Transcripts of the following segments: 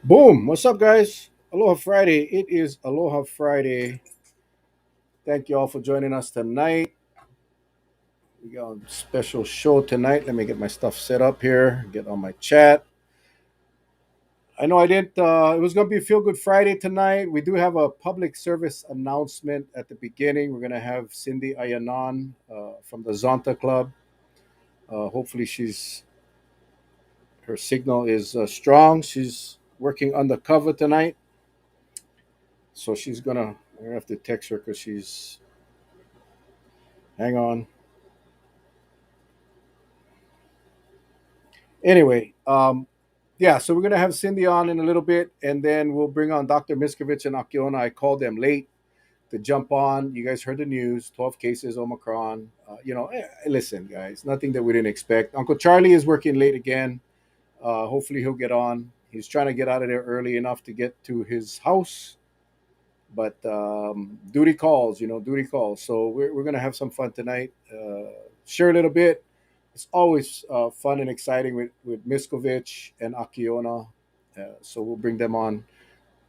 Boom! What's up, guys? Aloha Friday. It is Aloha Friday. Thank you all for joining us tonight. We got a special show tonight. Let me get my stuff set up here, get on my chat. I know I didn't, it was going to be a Feel Good Friday tonight. We do have a public service announcement at the beginning. We're going to have Cindy Ayanon from the Zonta Club. Hopefully, her signal is strong. She's working undercover tonight. So I'm gonna have to text her because hang on. Anyway, yeah, so we're gonna have Cindy on in a little bit, and then we'll bring on Dr. Miscovich and Akiona. I called them late to jump on. You guys heard the news: 12 cases, Omicron. Listen, guys, nothing that we didn't expect. Uncle Charlie is working late again. Hopefully, he'll get on. He's trying to get out of there early enough to get to his house, but duty calls. Duty calls. So we're gonna have some fun tonight. Share a little bit. It's always fun and exciting with Miscovich and Akiona. So we'll bring them on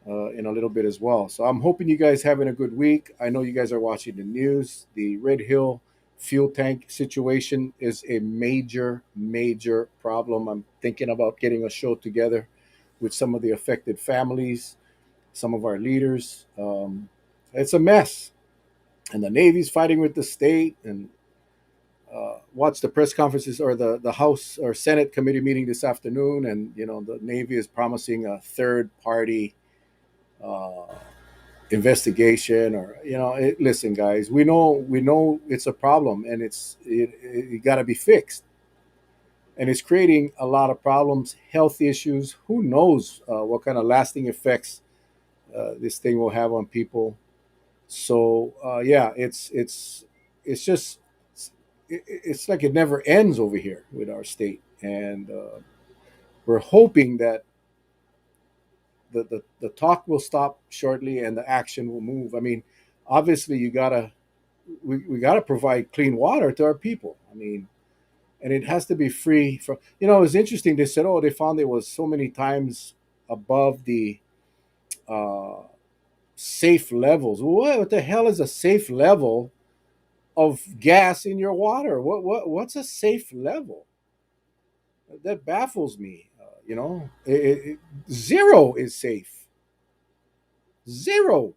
in a little bit as well. So I'm hoping you guys having a good week. I know you guys are watching the news. The Red Hill fuel tank situation is a major, major problem. I'm thinking about getting a show together with some of the affected families, some of our leaders. It's a mess. And the Navy's fighting with the state, and watched the press conferences or the House or Senate committee meeting this afternoon, and the Navy is promising a third party uh, investigation, or listen, guys, we know it's a problem, and it got to be fixed, and it's creating a lot of problems, health issues. Who knows what kind of lasting effects this thing will have on people. So yeah, it's just it's like it never ends over here with our state, and we're hoping that the talk will stop shortly and the action will move. I mean, obviously, we gotta provide clean water to our people. I mean, and it has to be free from. It was interesting. They said, oh, they found it was so many times above the uh, safe levels. What the hell is a safe level of gas in your water? What's a safe level? That baffles me. Zero is safe. Zero.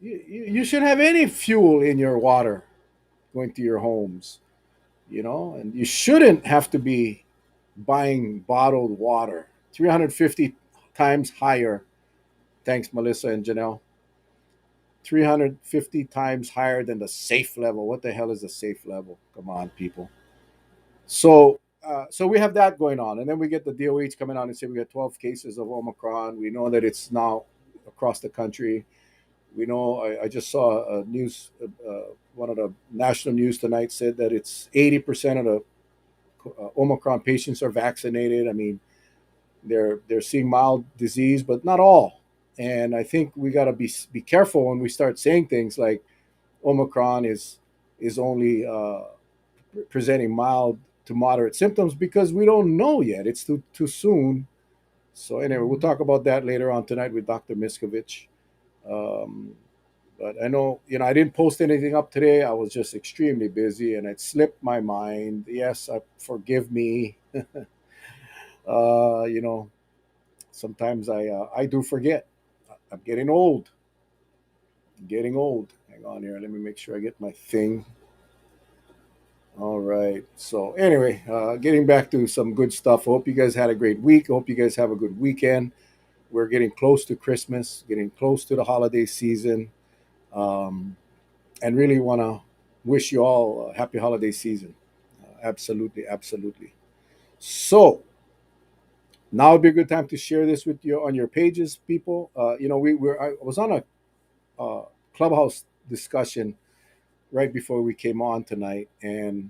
You shouldn't have any fuel in your water going to your homes. And you shouldn't have to be buying bottled water. 350 times higher. Thanks, Melissa and Janelle. 350 times higher than the safe level. What the hell is the safe level? Come on, people. So we have that going on, and then we get the DOH coming out and say we got 12 cases of Omicron. We know that it's now across the country. We know. I just saw a news. One of the national news tonight said that it's 80% of the Omicron patients are vaccinated. I mean, they're seeing mild disease, but not all. And I think we got to be careful when we start saying things like Omicron is only presenting mild to moderate symptoms, because we don't know yet. It's too soon. So anyway, we'll talk about that later on tonight with Dr. Miscovich. Um, but I know, I didn't post anything up today. I was just extremely busy, and it slipped my mind. Yes, forgive me. uh, you know, Sometimes I do forget. I'm getting old. Getting old. Hang on here. Let me make sure I get my thing. All right. So anyway, getting back to some good stuff. I hope you guys had a great week. I hope you guys have a good weekend. We're getting close to Christmas, getting close to the holiday season, um, and really want to wish you all a happy holiday season. Absolutely, absolutely. So now would be a good time to share this with you on your pages, people. I was on a clubhouse discussion right before we came on tonight, and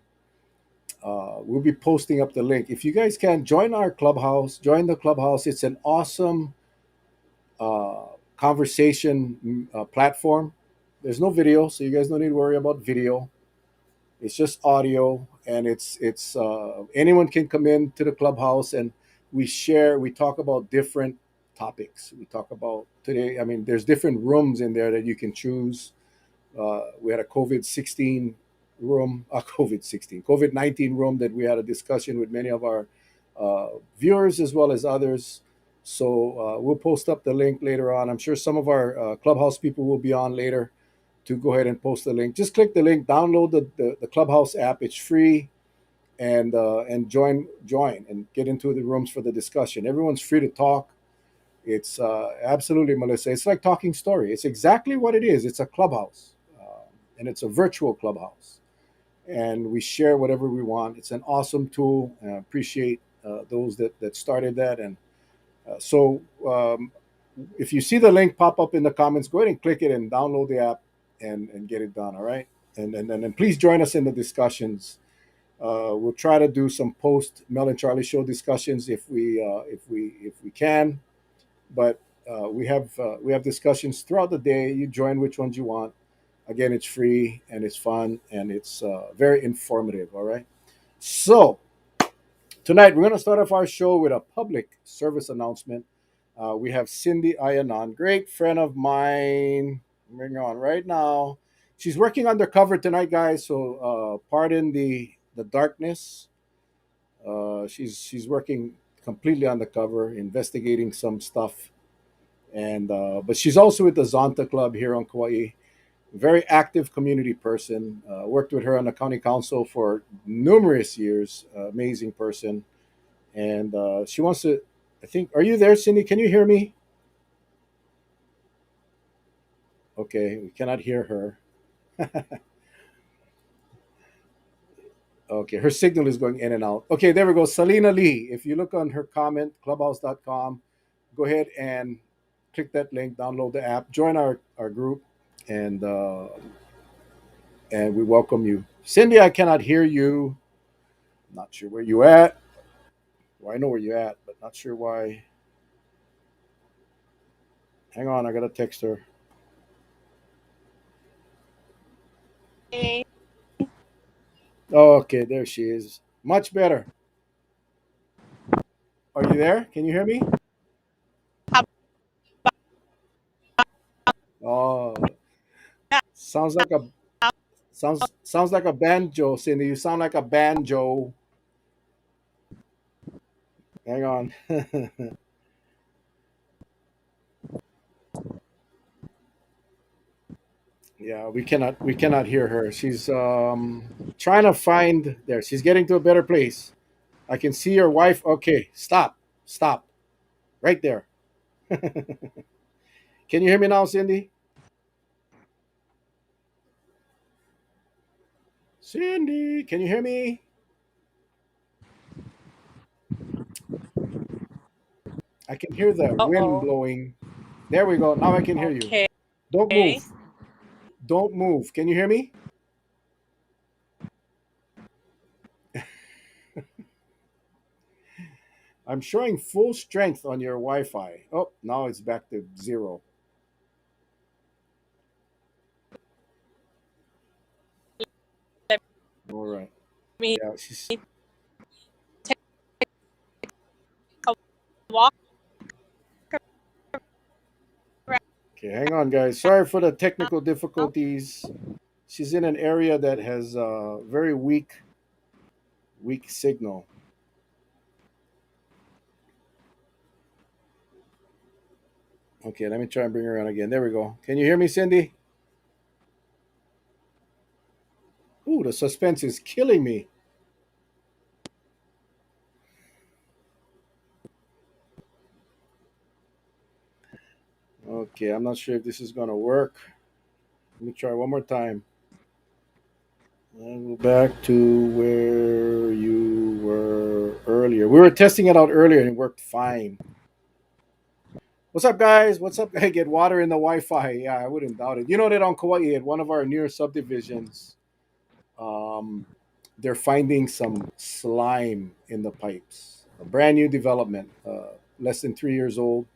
we'll be posting up the link. If you guys can join our clubhouse, join the clubhouse. It's an awesome uh, conversation platform. There's no video, so you guys don't need to worry about video. It's just audio, and it's anyone can come in to the clubhouse, and we talk about different topics. We talk about today. I mean, there's different rooms in there that you can choose. We had a COVID-16 room, COVID-19 room that we had a discussion with many of our viewers as well as others. So we'll post up the link later on. I'm sure some of our Clubhouse people will be on later to go ahead and post the link. Just click the link, download the Clubhouse app. It's free, and join and get into the rooms for the discussion. Everyone's free to talk. It's absolutely, Melissa. It's like talking story. It's exactly what it is. It's a clubhouse, and it's a virtual clubhouse, and we share whatever we want. It's an awesome tool. And I appreciate those that started that. And so, if you see the link pop up in the comments, go ahead and click it and download the app and get it done. All right, and please join us in the discussions. We'll try to do some post Mel and Charlie show discussions if we can, but we have discussions throughout the day. You join which ones you want. Again, it's free and it's fun and it's very informative. All right. So tonight we're going to start off our show with a public service announcement. We have Cindy Ayanon, great friend of mine. Bring her on right now. She's working undercover tonight, guys. So pardon the darkness. She's working completely undercover, investigating some stuff, and but she's also with the Zonta Club here on Kauai. Very active community person. Worked with her on the county council for numerous years. Amazing person, and she wants to. I think. Are you there, Cindy? Can you hear me? Okay, we cannot hear her. Okay, her signal is going in and out. Okay, there we go. Selena Lee. If you look on her comment, clubhouse.com, go ahead and click that link, download the app, join our group, and and we welcome you. Cindy, I cannot hear you. Not sure where you at. Well, I know where you at, but not sure why. Hang on, I gotta text her. Hey, Oh, okay, there she is. Much better. Are you there? Can you hear me? how Oh, about sounds like a sounds like a banjo, Cindy. You sound like a banjo. Hang on. Yeah, we cannot hear her. She's trying to find there. She's getting to a better place. I can see your wife. Okay, stop. Stop. Right there. Can you hear me now, Cindy? Cindy, can you hear me? I can hear the wind uh-oh. blowing. There we go. Now I can hear you. Okay. Don't move. Don't move. Can you hear me? I'm showing full strength on your Wi-Fi. Oh, now it's back to zero. Let All right. me Yeah, she's take a walk around. okay. Hang on, guys. Sorry for the technical difficulties. She's in an area that has very weak signal. Okay, let me try and bring her on again. There we go. Can you hear me, Cindy? Ooh, the suspense is killing me. Okay, I'm not sure if this is gonna work. Let me try one more time. And go back to where you were earlier. We were testing it out earlier and it worked fine. What's up, guys? What's up? Hey, get water in the Wi-Fi. Yeah, I wouldn't doubt it. You know that on Kauai, at one of our near subdivisions, um, they're finding some slime in the pipes. A brand new development, less than 3 years old,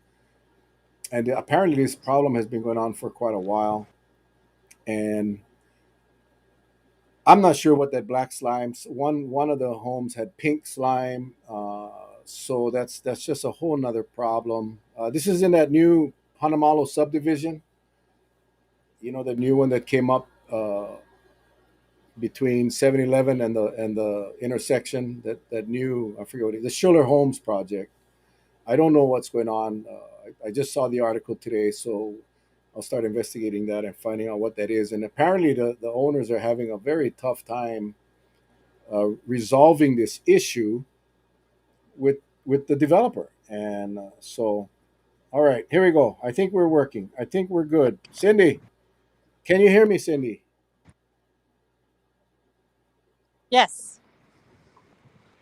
and apparently this problem has been going on for quite a while. And I'm not sure what that black slime. One of the homes had pink slime. So that's just a whole nother problem. This is in that new Hanamalo subdivision. You know, the new one that came up between 7-Eleven and the intersection. That new, I forget what it is, the Schuller Homes project. I don't know what's going on. I just saw the article today, so I'll start investigating that and finding out what that is. And apparently, the owners are having a very tough time resolving this issue with the developer. And so, all right, here we go. I think we're working. I think we're good. Cindy, can you hear me, Cindy? Yes.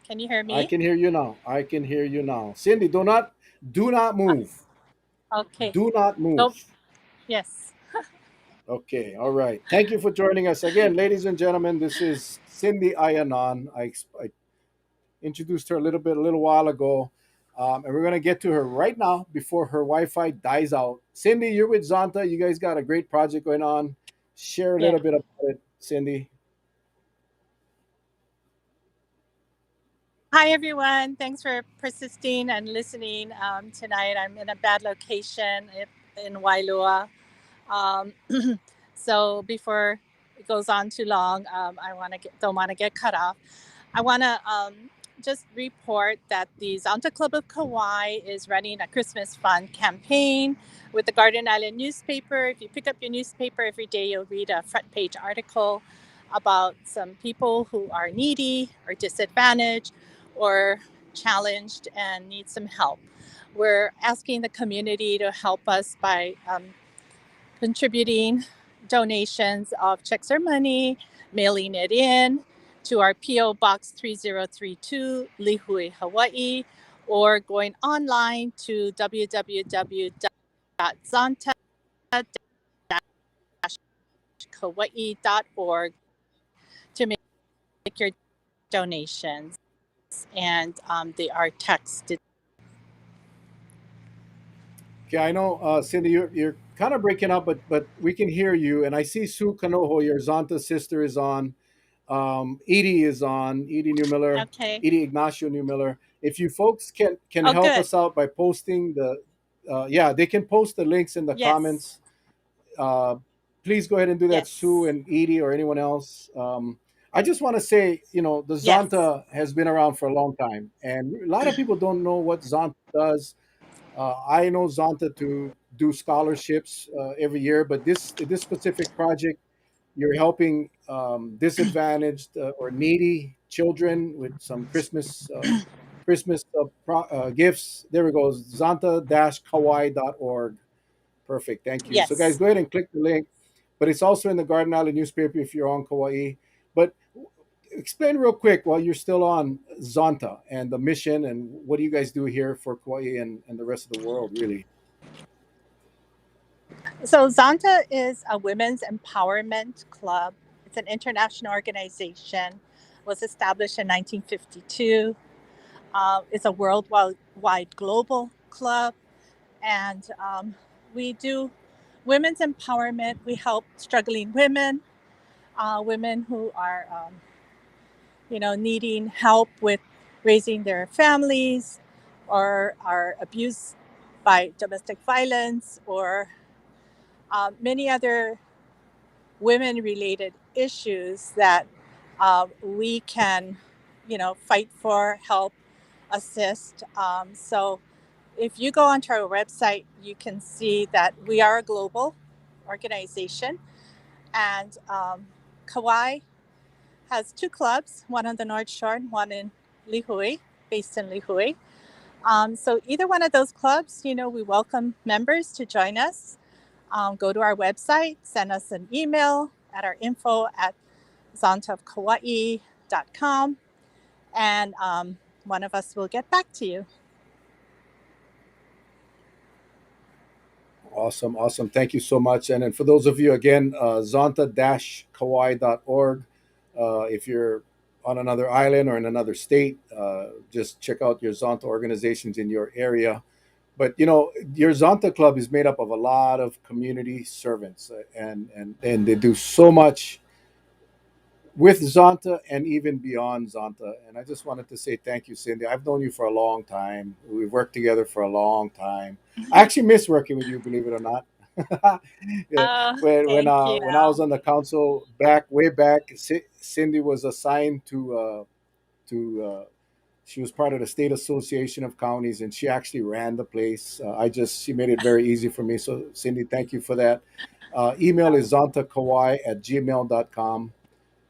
Can you hear I me? can hear you now. I can hear you now. Cindy, do not Uh, move. okay. Do not move. Nope. Yes. Okay, all right. Thank you for joining us again, ladies and gentlemen. This is Cindy Ayanon. I introduced her a little while ago, and we're gonna get to her right now before her Wi-Fi dies out. Cindy, you're with Zonta. You guys got a great project going on. Share a Yeah. little bit about it, Cindy. Hi, everyone. Thanks for persisting and listening tonight. I'm in a bad location in Wailua. Um, so before it goes on too long, I don't want to get cut off. I want to just report that the Zonta Club of Kauai is running a Christmas fund campaign with the Garden Island newspaper. If you pick up your newspaper every day, you'll read a front page article about some people who are needy or disadvantaged or challenged and need some help. We're asking the community to help us by contributing donations of checks or money, mailing it in to our P.O. Box 3032, Lihue, Hawaii, or going online to www.zonta-kauai.org to make your donations. And they are text. Okay, I know, Cindy, you're kind of breaking up, but we can hear you. And I see Sue Kanoho, your Zonta sister, is on. Edie is on. Edie Newmiller, Okay. Edie Ignacio Newmiller. If you folks can Oh, help good. us out by posting yeah, they can post the links in the Yes. comments. Uh, Please go ahead and do that, Sue Yes. and Edie or anyone else. I just want to say, the Yes. Zonta has been around for a long time, and a lot of people don't know what Zonta does. I know Zonta to do scholarships every year, but this specific project, you're helping disadvantaged or needy children with some Christmas gifts. There we go. Zonta-Kauai.org. Perfect. Thank you. So, guys, Yes. go ahead and click the link. But it's also in the Garden Island newspaper if you're on Kauai. But explain real quick while you're still on Zonta and the mission and what do you guys do here for Kauai and the rest of the world, really? So Zonta is a women's empowerment club. It's an international organization. Was established in 1952. It's a worldwide global club, and we do women's empowerment. We help struggling women, women who are needing help with raising their families, or are abused by domestic violence, or many other women related issues that we can, fight for, help, assist. So if you go onto our website, you can see that we are a global organization. And Kauai has two clubs, one on the North Shore and one in Lihue, based in Lihue. So either one of those clubs, we welcome members to join us. Go to our website, send us an email at our info at zontofkauai.com, and one of us will get back to you. Awesome, awesome. Thank you so much. And then for those of you, again, zonta-kauai.org. If you're on another island or in another state, just check out your Zonta organizations in your area. But your Zonta Club is made up of a lot of community servants, and they do so much with Zonta and even beyond Zonta. And I just wanted to say thank you, Cindy. I've known you for a long time. We've worked together for a long time. I actually miss working with you, believe it or not. Yeah, Oh, when thank you. when I was on the council way back, Cindy was assigned to she was part of the state association of counties, and she actually ran the place. She made it very easy for me. So Cindy, thank you for that. Email is zontakawai@gmail.com,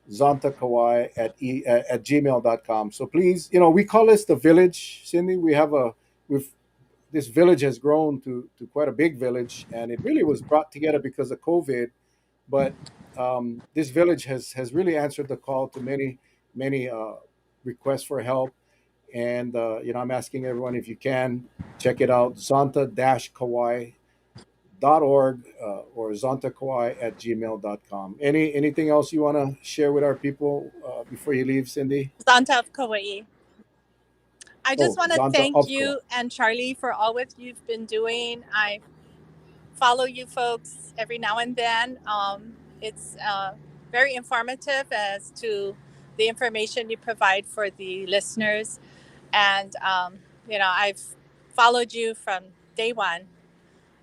zontakawai at gmail.com. So please, we call this the village, Cindy. We've this village has grown to quite a big village, and it really was brought together because of COVID. But this village has really answered the call to many requests for help. And I'm asking everyone, if you can, check it out, zonta-kawai.org, or zontakawai at gmail.com. Anything else you want to share with our people before you leave, Cindy? Santa of Kauai. I just Oh, want to Zonta thank of Kauai. you and Charlie for all what you've been doing. I follow you folks every now and then. It's very informative as to the information you provide for the listeners. And, I've followed you from day one.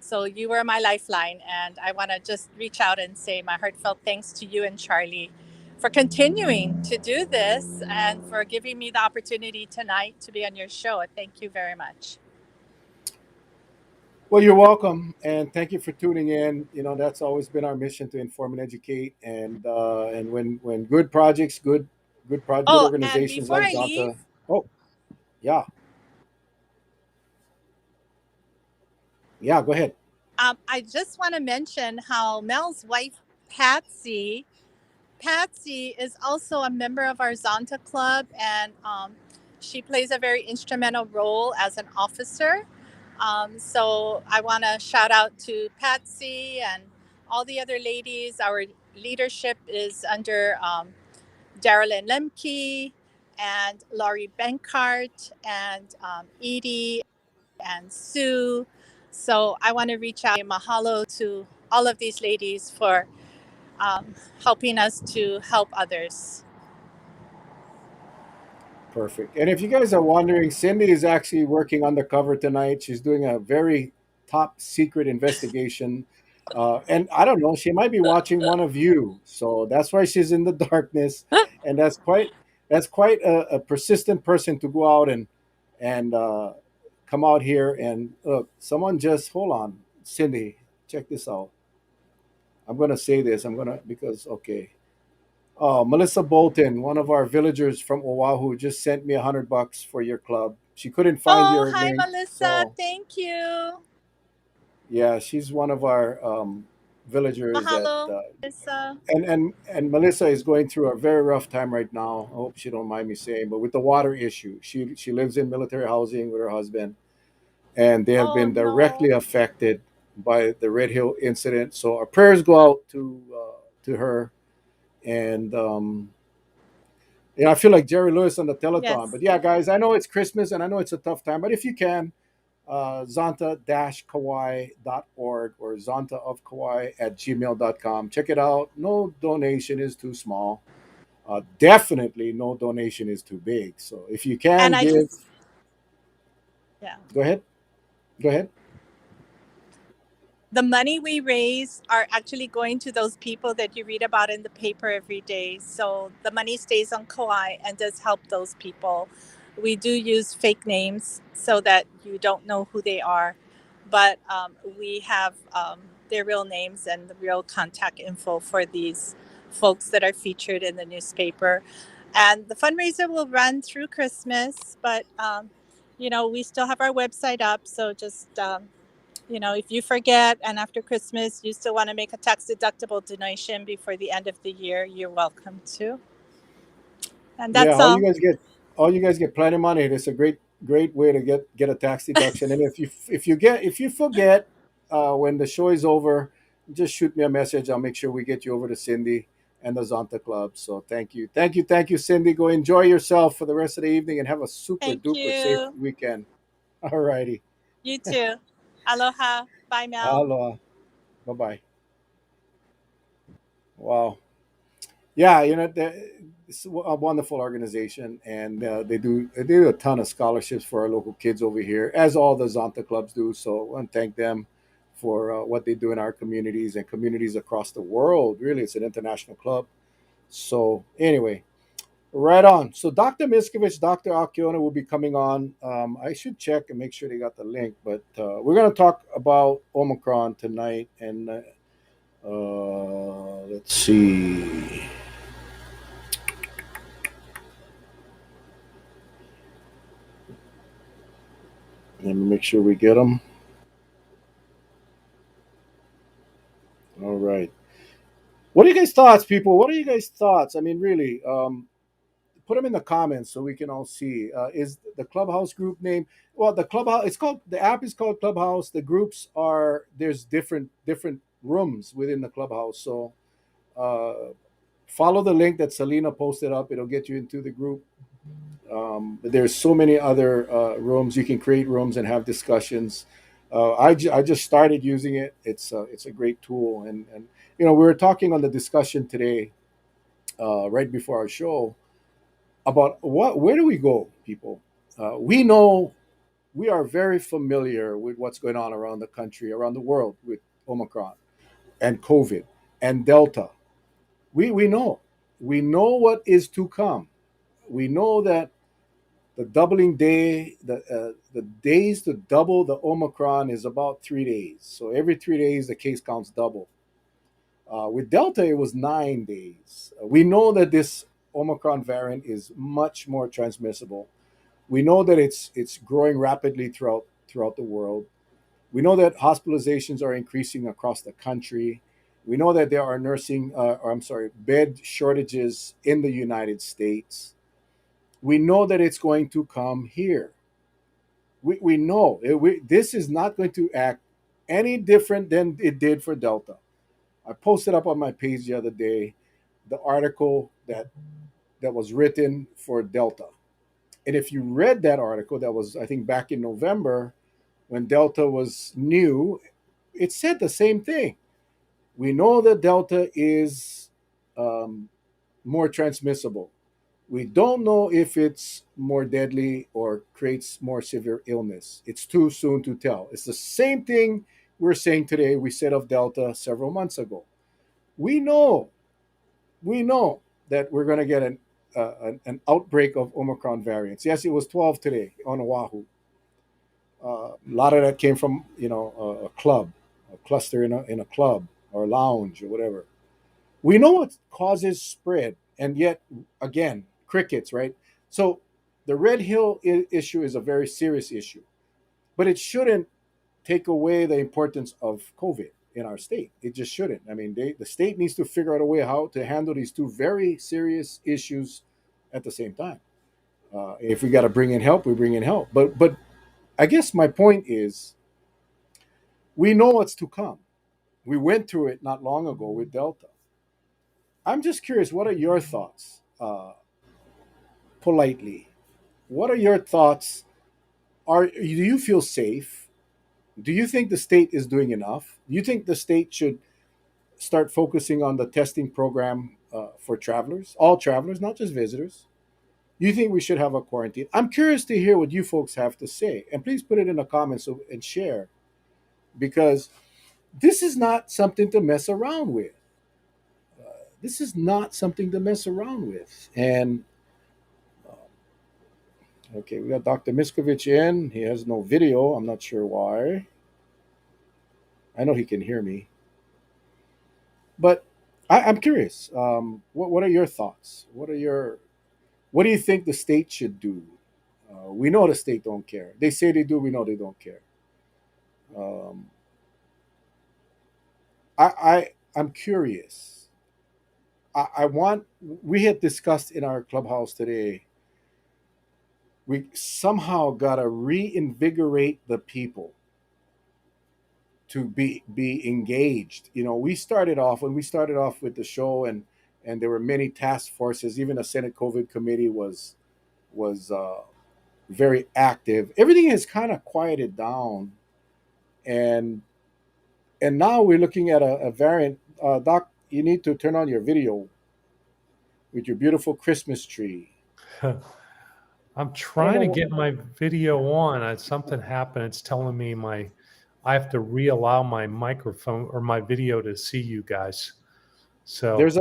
So you were my lifeline. And I want to just reach out and say my heartfelt thanks to you and Charlie for continuing to do this and for giving me the opportunity tonight to be on your show. Thank you very much. Well, you're welcome, and thank you for tuning in. That's always been our mission, to inform and educate. And when good projects, good Oh, and organizations before like I leave, Zonta. Oh, yeah, yeah. Go ahead. I just want to mention how Mel's wife, Patsy, Patsy is also a member of our Zonta Club, and she plays a very instrumental role as an officer. So I want to shout out to Patsy and all the other ladies. Our leadership is under Darylyn Lemke and Laurie Benkart and Edie and Sue. So I want to reach out and mahalo to all of these ladies for helping us to help others. Perfect. And if you guys are wondering, Cindy is actually working undercover tonight. She's doing a very top secret investigation. And I don't know, she might be watching one of you. So that's why she's in the darkness. And that's quite a persistent person to go out and come out here and look. Someone just hold on, Cindy. Check this out. I'm gonna say this. Because okay. Oh, Melissa Bolton, one of our villagers from Oahu, just sent me $100 for your club. She couldn't find Oh, your hi, link, Melissa. so Thank you. yeah, she's one of our villagers that, Mahalo, Melissa. and Melissa is going through a very rough time right now. I hope she don't mind me saying, but with the water issue, she lives in military housing with her husband, and they have Oh, been no. directly affected by the Red Hill incident. So our prayers go out to her, and I feel like Jerry Lewis on the telethon. Yes. But yeah, guys, I know it's Christmas and I know it's a tough time, but if you can, zonta-kawai.org or zontaofkawai at gmail.com. Check it out. No donation is too small. Definitely no donation is too big. So if you And can I give, just, yeah. go ahead. Go ahead. The money we raise are actually going to those people that you read about in the paper every day. So the money stays on Kauai and does help those people. We do use fake names so that you don't know who they are, but we have their real names and the real contact info for these folks that are featured in the newspaper. And the fundraiser will run through Christmas, but we still have our website up. So just if you forget and after Christmas you still want to make a tax deductible donation before the end of the year, you're welcome to. And Yeah, that's all. all you guys get plenty of money. It's a great way to get a tax deduction. And if you forget when the show is over, just shoot me a message. I'll make sure we get you over to Cindy and the Zonta Club. So thank you, Cindy. Go enjoy yourself for the rest of the evening and have a super Thank duper safe you. weekend. All righty. You too. Aloha. Bye, Mel. Aloha. Bye bye. Wow. Yeah, it's a wonderful organization, and they do a ton of scholarships for our local kids over here, as all the Zonta clubs do. So I want to thank them for what they do in our communities and communities across the world. Really, it's an international club. So anyway, right on. So Dr. Miscovich, Dr. Akiona will be coming on. I should check and make sure they got the link, but we're going to talk about Omicron tonight, and let's see. Let me make sure we get them. All right. What are you guys' thoughts, people? What are you guys' thoughts? I mean, really, put them in the comments so we can all see. Is the Clubhouse group name? Well, the Clubhouse. It's called the app is called Clubhouse. The groups are there's different rooms within the Clubhouse. So uh, follow the link that Selena posted up. It'll get you into the group. But there's so many other rooms. You can create rooms and have discussions. I just started using it. It's a great tool, and we were talking on the discussion today, right before our show, about where do we go, people. We know we are very familiar with what's going on around the country, around the world with Omicron and COVID and Delta. We know what is to come. We know that the doubling day, the days to double the Omicron is about 3 days. So every 3 days, the case counts double. With Delta, it was 9 days. We know that this Omicron variant is much more transmissible. We know that it's growing rapidly throughout the world. We know that hospitalizations are increasing across the country. We know that there are bed shortages in the United States. We know that it's going to come here. We know this is not going to act any different than it did for Delta. I posted up on my page the other day the article that was written for Delta. And if you read that article, that was, I think, back in November when Delta was new, it said the same thing. We know that Delta is um, more transmissible. We don't know if it's more deadly or creates more severe illness. It's too soon to tell. It's the same thing we're saying today we said of Delta several months ago. We know, we know that we're going to get an outbreak of Omicron variants. Yes, it was 12 today on Oahu. A lot of that came from a club, a cluster in a club or lounge or whatever. We know what causes spread, and yet again, crickets, right? So the Red Hill issue is a very serious issue, but it shouldn't take away the importance of COVID in our state. It just shouldn't. I mean, the state needs to figure out a way how to handle these two very serious issues at the same time. If we got to bring in help, we bring in help. But I guess my point is, we know what's to come. We went through it not long ago with Delta. I'm just curious, what are your thoughts, politely? What are your thoughts? Do you feel safe? Do you think the state is doing enough? Do you think the state should start focusing on the testing program for travelers, all travelers, not just visitors? Do you think we should have a quarantine? I'm curious to hear what you folks have to say, and please put it in the comments and share, because this is not something to mess around with. This is not something to mess around with. And okay, we got Dr. Miscovich in. He has no video. I'm not sure why. I know he can hear me, but I'm curious. What are your thoughts? What do you think the state should do? We know the state don't care. They say they do. We know they don't care. Um, I'm curious. I want. We had discussed in our clubhouse today. We somehow gotta reinvigorate the people to be engaged. We started off when we started off with the show, and there were many task forces. Even a Senate COVID committee was very active. Everything has kind of quieted down, and now we're looking at a variant. Doc, you need to turn on your video. with your beautiful Christmas tree. I'm I don't trying to know. get my video on. Something happened. It's telling me I have to reallow my microphone or my video to see you guys. So Is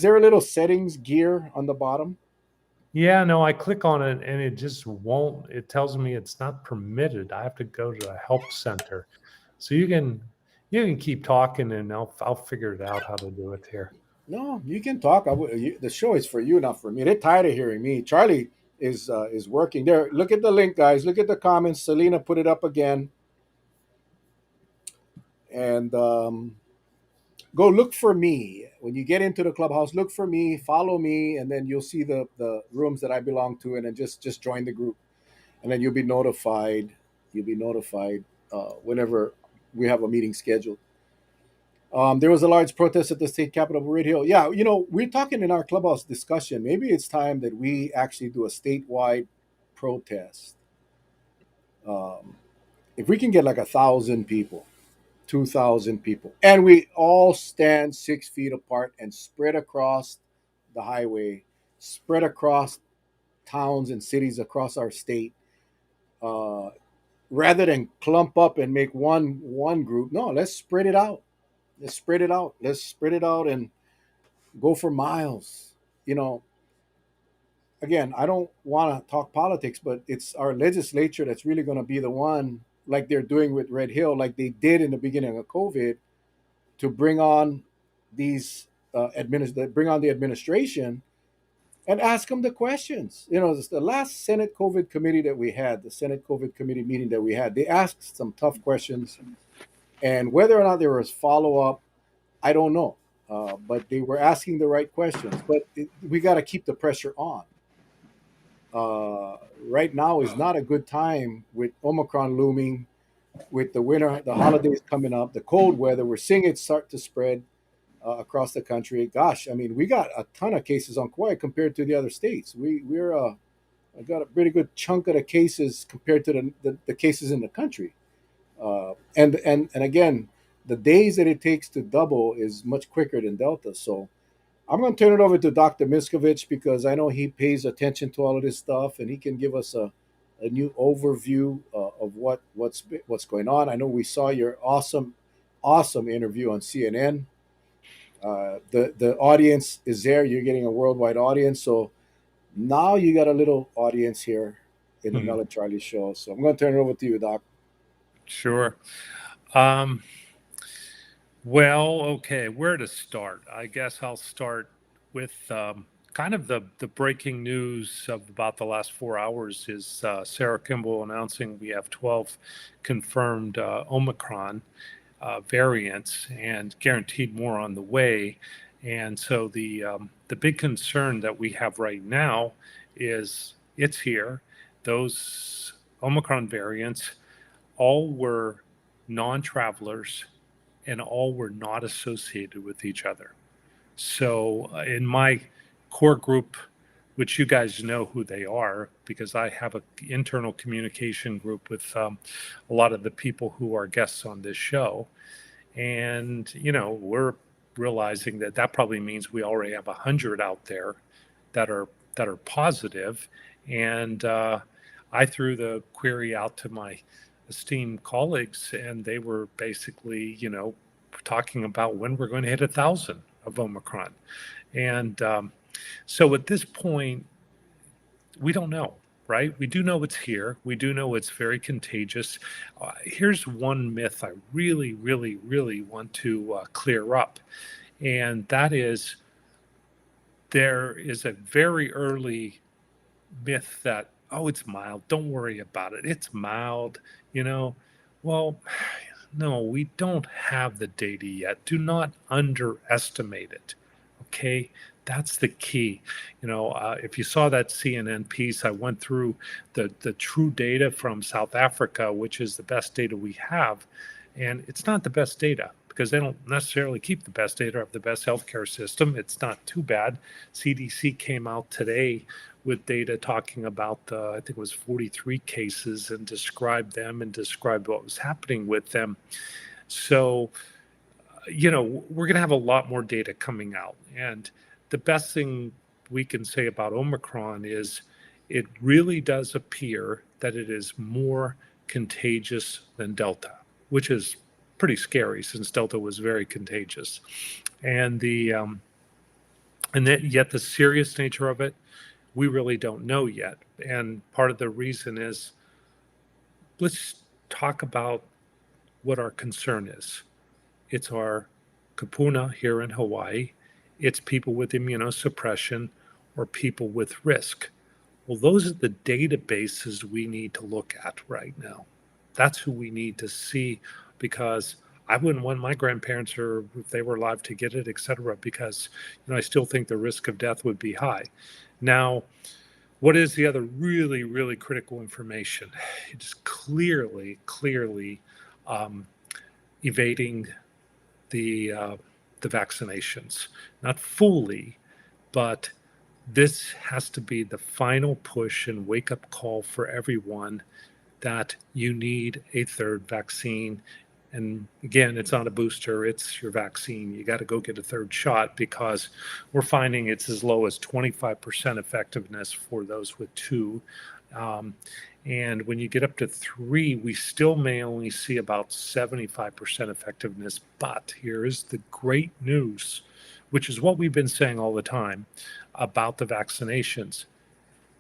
there a little settings gear on the bottom? yeah, no, I click on it and it just won't. It tells me it's not permitted. I have to go to a help center. So you can keep talking and I'll figure it out how to do it here. No, you can talk. The show is for you, not for me. They're tired of hearing me. Charlie is working there. Look at the link, guys. Look at the comments. Selena put it up again, and go look for me when you get into the clubhouse. Look for me, follow me, and then you'll see the rooms that I belong to, and then just join the group, and then you'll be notified. You'll be notified whenever we have a meeting scheduled. There was a large protest at the state capitol of Red Hill. Yeah, we're talking in our clubhouse discussion. Maybe it's time that we actually do a statewide protest. Um, if we can get like 1,000 people, 2,000 people, and we all stand 6 feet apart and spread across the highway, spread across towns and cities across our state, uh, rather than clump up and make one group. No, let's spread it out. Let's spread it out. Let's spread it out and go for miles. You know, again, I don't want to talk politics, but it's our legislature that's really going to be the one, like they're doing with Red Hill, like they did in the beginning of COVID, to bring on bring on the administration and ask them the questions. It's the last Senate COVID committee that we had, the Senate COVID committee meeting that we had. They asked some tough questions, and whether or not there was follow up, I don't know. But they were asking the right questions. But we got to keep the pressure on. Right now is not a good time with Omicron looming, with the winter, the holidays coming up, the cold weather. We're seeing it start to spread across the country. Gosh, I mean, we got a ton of cases on Kauai compared to the other states. We're I got a pretty good chunk of the cases compared to the cases in the country. And again, the days that it takes to double is much quicker than Delta. So I'm going to turn it over to Dr. Miscovich because I know he pays attention to all of this stuff and he can give us a new overview of what's going on. I know we saw your awesome interview on CNN. The audience is there. You're getting a worldwide audience. So now you got a little audience here in the Mel Hmm. and Charlie show. So I'm going to turn it over to you, Doc. Sure. Um, well, okay, where to start? I guess I'll start with kind of the breaking news of about the last 4 hours is Sarah Kimball announcing we have 12 confirmed Omicron variants and guaranteed more on the way. And so the big concern that we have right now is it's here. Those Omicron variants all were non-travelers and all were not associated with each other. So in my core group, which you guys know who they are, because I have an internal communication group with a lot of the people who are guests on this show, and we're realizing that that probably means we already have 100 out there that are positive. And I threw the query out to my esteemed colleagues, and they were basically, talking about when we're going to hit 1,000 of Omicron. And so at this point, we don't know, right? We do know it's here. We do know it's very contagious. Here's one myth I really, really, really want to clear up, and that is there is a very early myth that, oh, it's mild, don't worry about it, it's mild, you know. Well, no, we don't have the data yet. Do not underestimate it. Okay, that's the key. If you saw that CNN piece, I went through the true data from South Africa, which is the best data we have, and it's not the best data because they don't necessarily keep the best data of the best healthcare system. It's not too bad. CDC came out today with data talking about I think it was 43 cases and described them and described what was happening with them. So, we're going to have a lot more data coming out. And the best thing we can say about Omicron is it really does appear that it is more contagious than Delta, which is pretty scary since Delta was very contagious. And yet the serious nature of it, we really don't know yet. And part of the reason is, let's talk about what our concern is. It's our kupuna here in Hawaii. It's people with immunosuppression or people with risk. Well, those are the databases we need to look at right now. That's who we need to see, because I wouldn't want my grandparents, or if they were alive, to get it, et cetera, because I still think the risk of death would be high. Now, what is the other really, really critical information? It's clearly um, evading the vaccinations, not fully, but this has to be the final push and wake up call for everyone that you need a third vaccine. And again, it's not a booster, it's your vaccine. You got to go get a third shot, because we're finding it's as low as 25% effectiveness for those with two. And when you get up to three, we still may only see about 75% effectiveness. But here is the great news, which is what we've been saying all the time about the vaccinations.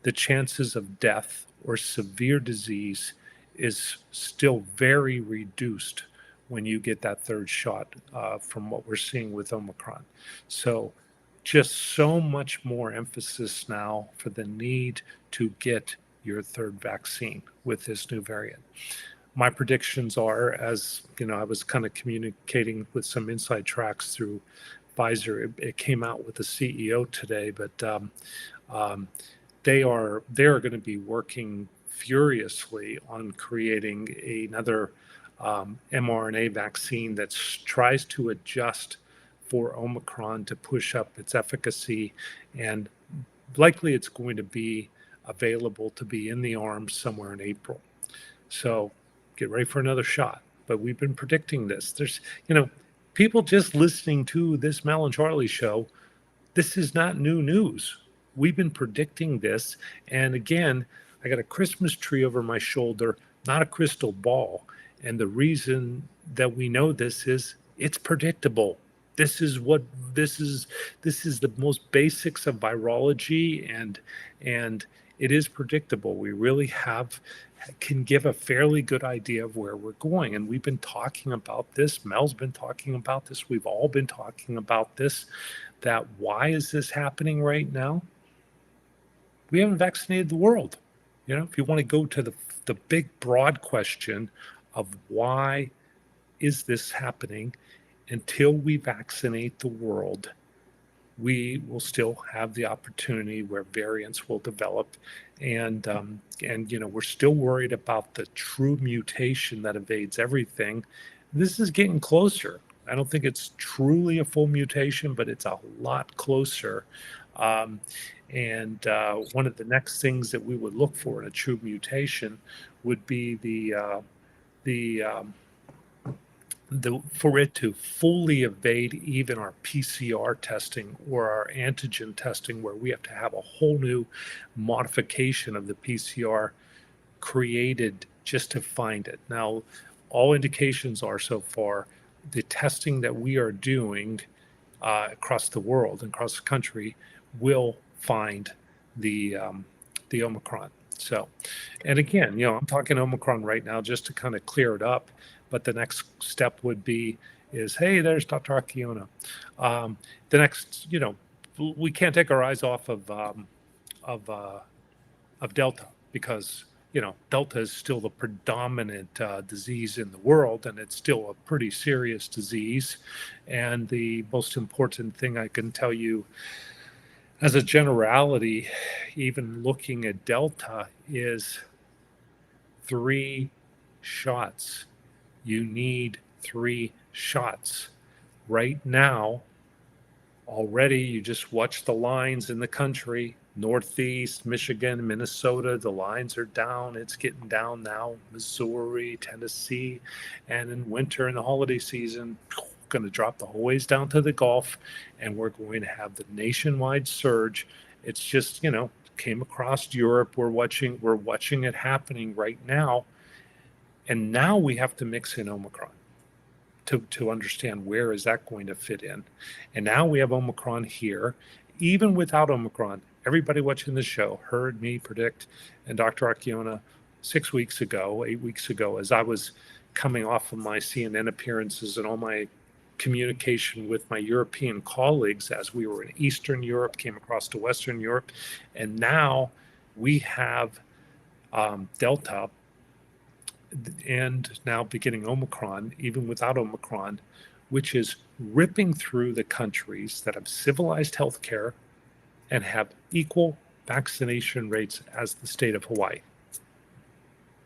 The chances of death or severe disease is still very reduced when you get that third shot, from what we're seeing with Omicron. So just so much more emphasis now for the need to get your third vaccine with this new variant. My predictions are, as I was kind of communicating with some inside tracks through Pfizer. It came out with the CEO today, but they are going to be working furiously on creating another mRNA vaccine that tries to adjust for Omicron to push up its efficacy, and likely it's going to be available to be in the arms somewhere in April. So get ready for another shot. But we've been predicting this. There's, people just listening to this Mel and Charlie show, this is not new news. We've been predicting this. And again, I got a Christmas tree over my shoulder, not a crystal ball. And the reason that we know this is it's predictable. This is the most basics of virology, and it is predictable. We really can give a fairly good idea of where we're going. And we've been talking about this. Mel's been talking about this. We've all been talking about this, that why is this happening right now? We haven't vaccinated the world. If you want to go to the big, broad question of why is this happening, until we vaccinate the world, we will still have the opportunity where variants will develop, and we're still worried about the true mutation that evades everything. This is getting closer. I don't think it's truly a full mutation, but it's a lot closer. And one of the next things that we would look for in a true mutation would be for it to fully evade even our PCR testing or our antigen testing, where we have to have a whole new modification of the PCR created just to find it. Now, all indications are so far the testing that we are doing across the world and across the country will find the Omicron. So, and again, I'm talking Omicron right now just to kind of clear it up. But the next step would be hey, there's Dr. Akiona. The next, we can't take our eyes off of Delta, because Delta is still the predominant disease in the world, and it's still a pretty serious disease. And the most important thing I can tell you as a generality, even looking at Delta, is 3 shots. You need 3 shots. Right now, already, you just watch the lines in the country. Northeast, Michigan, Minnesota, the lines are down. It's getting down now. Missouri, Tennessee, and in winter and the holiday season, going to drop the whole ways down to the Gulf, and we're going to have the nationwide surge. It's just, came across Europe. We're watching it happening right now. And now we have to mix in Omicron to understand where is that going to fit in. And now we have Omicron here. Even without Omicron, everybody watching the show heard me predict, and Dr. Akiona 6 weeks ago, 8 weeks ago, as I was coming off of my CNN appearances and all my communication with my European colleagues as we were in Eastern Europe, came across to Western Europe, and now we have Delta, and now beginning Omicron, even without Omicron, which is ripping through the countries that have civilized healthcare and have equal vaccination rates as the state of Hawaii.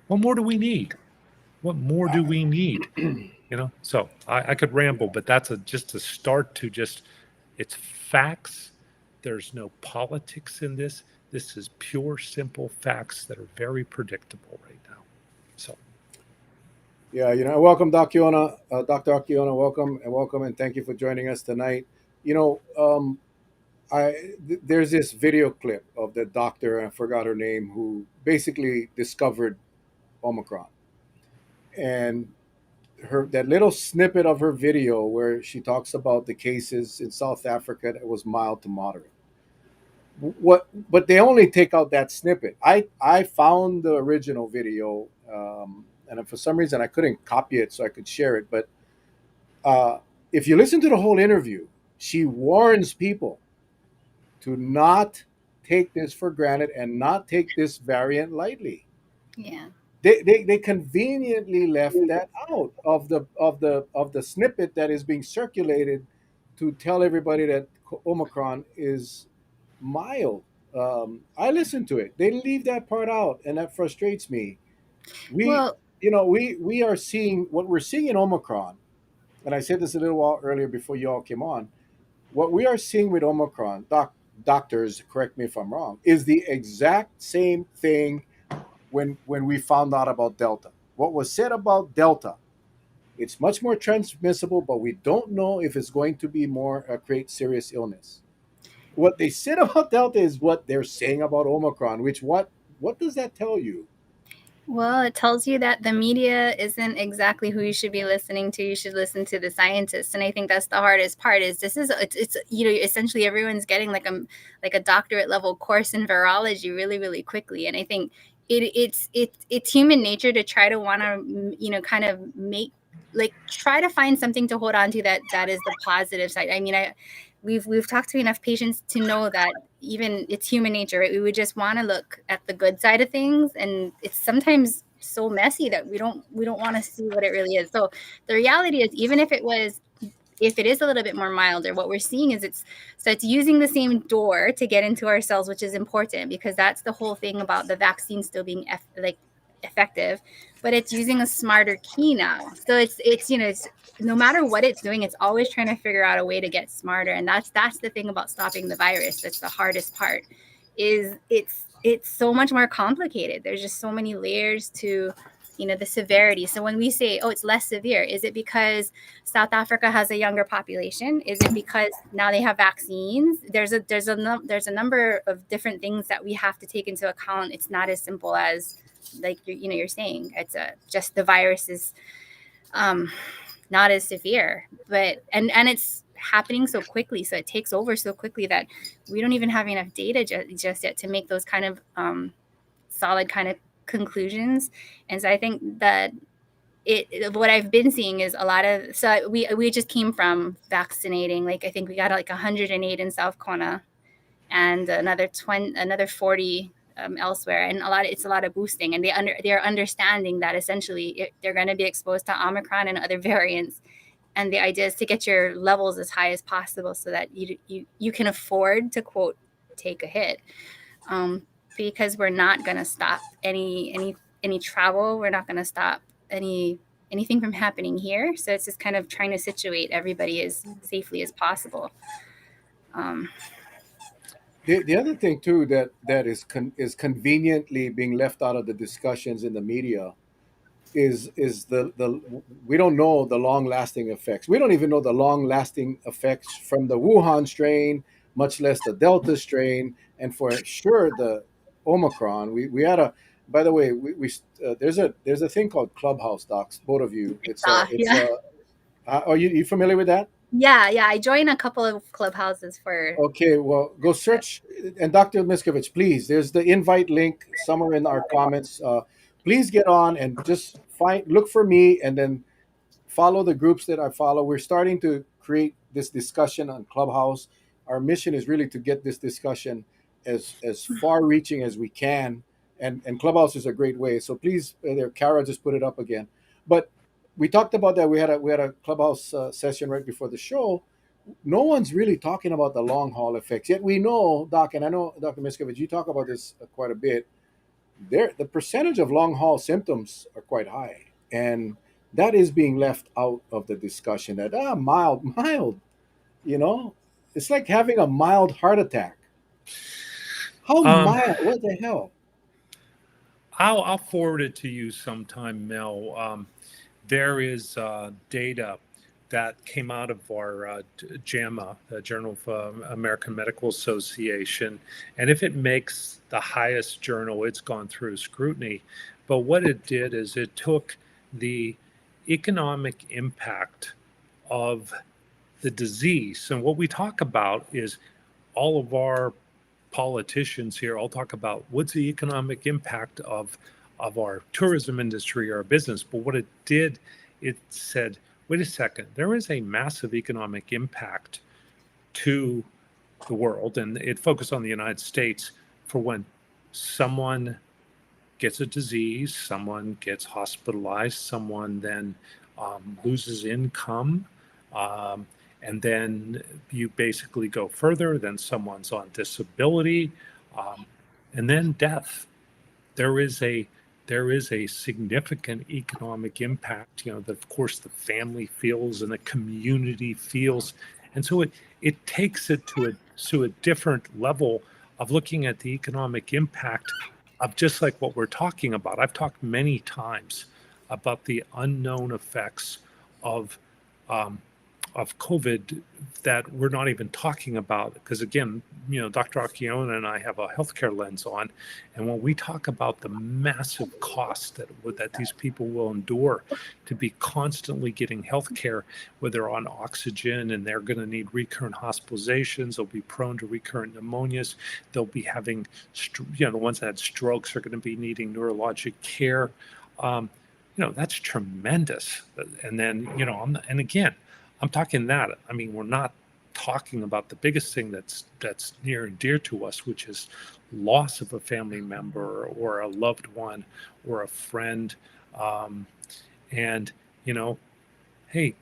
What more do we need? What more do we need? So I could ramble, but that's just a start to just, it's facts. There's no politics in this. This is pure, simple facts that are very predictable right now. So Yeah, welcome, Dr. Akiona, welcome, and thank you for joining us tonight. You know, there's this video clip of the doctor, I forgot her name, who basically discovered Omicron, and her that little snippet of her video where she talks about the cases in South Africa that was mild to moderate. But they only take out that snippet. I found the original video, and for some reason I couldn't copy it so I could share it. But if you listen to the whole interview, she warns people to not take this for granted and not take this variant lightly. Yeah. They conveniently left that out of the snippet that is being circulated to tell everybody that Omicron is mild. I listen to it. They leave that part out, and that frustrates me. We, Well, we are seeing what we're seeing in Omicron, and I said this a little while earlier before you all came on. What we are seeing with Omicron, doctors, correct me if I'm wrong, is the exact same thing when we found out about Delta. What was said about Delta, it's much more transmissible, but we don't know if it's going to be more create serious illness. What they said about Delta is what they're saying about Omicron. Which what does that tell you? well, it tells you that the media isn't exactly who you should be listening to. You should listen to the scientists, and I think that's the hardest part. Is this is it's essentially everyone's getting like a doctorate level course in virology really really quickly, and I think it's human nature to try to want to kind of make like try to find something to hold on to that is the positive side. I mean, we've talked to enough patients to know that even it's human nature, right? We would just want to look at the good side of things, and it's sometimes so messy that we don't want to see what it really is. So the reality is, even if it is a little bit more milder, what we're seeing is it's using the same door to get into our cells, which is important because that's the whole thing about the vaccine still being effective, but it's using a smarter key now. So it's no matter what it's doing, it's always trying to figure out a way to get smarter. And that's the thing about stopping the virus. That's the hardest part. Is it's so much more complicated. There's just so many layers to the severity. So when we say, oh, it's less severe, is it because South Africa has a younger population? Is it because now they have vaccines? There's a number of different things that we have to take into account. It's not as simple as like you're saying. It's just the virus is not as severe, but and it's happening so quickly, so it takes over so quickly that we don't even have enough data just yet to make those kind of solid kind of conclusions. And so I think that what I've been seeing is a lot of, so we just came from vaccinating, like I think we got like 108 in South Kona and another 40 elsewhere, and it's a lot of boosting, and they're understanding that essentially they're going to be exposed to Omicron and other variants, and the idea is to get your levels as high as possible so that you can afford to quote take a hit, because we're not going to stop any travel, we're not going to stop anything from happening here, so it's just kind of trying to situate everybody as safely as possible. The other thing too that is conveniently being left out of the discussions in the media is the we don't know the long lasting effects. We don't even know the long lasting effects from the Wuhan strain much less the Delta strain, and for sure the Omicron. We had a. By the way, there's a thing called Clubhouse, docs. Both of you. It's Yeah. are you familiar with that? Yeah. I joined a couple of clubhouses for. Okay, well, go search. And Dr. Miscovich, please, there's the invite link somewhere in our comments. Please get on and just look for me, and then follow the groups that I follow. We're starting to create this discussion on Clubhouse. Our mission is really to get this discussion as far reaching as we can, and Clubhouse is a great way. So please, there, Kara just put it up again. But we talked about that. We had a Clubhouse session right before the show. No one's really talking about the long haul effects yet. We know, Doc, and I know Dr. Miscovich, you talk about this quite a bit. The percentage of long haul symptoms are quite high, and that is being left out of the discussion. That mild, you know, it's like having a mild heart attack. How Um, mild? What the hell? I'll forward it to you sometime, Mel. There is data that came out of our JAMA, the Journal of American Medical Association, and if it makes the highest journal, it's gone through scrutiny. But what it did is it took the economic impact of the disease. And what we talk about is all of our politicians here all talk about what's the economic impact of our tourism industry or our business. But what it did, it said, wait a second, there is a massive economic impact to the world, and it focused on the United States for when someone gets a disease, someone gets hospitalized, someone then loses income. Um, and then you basically go further, then someone's on disability, um, and then death. There is a significant economic impact, that of course the family feels and the community feels. And so it takes it to a different level of looking at the economic impact of just like what we're talking about. I've talked many times about the unknown effects of um, of COVID that we're not even talking about. Because again, Dr. Akiona and I have a healthcare lens on, and when we talk about the massive costs that these people will endure to be constantly getting healthcare, where they're on oxygen and they're going to need recurrent hospitalizations, they'll be prone to recurrent pneumonias, they'll be having, the ones that had strokes are going to be needing neurologic care. That's tremendous. And then, and again, I'm talking that. I mean, we're not talking about the biggest thing that's near and dear to us, which is loss of a family member or a loved one or a friend. And hey,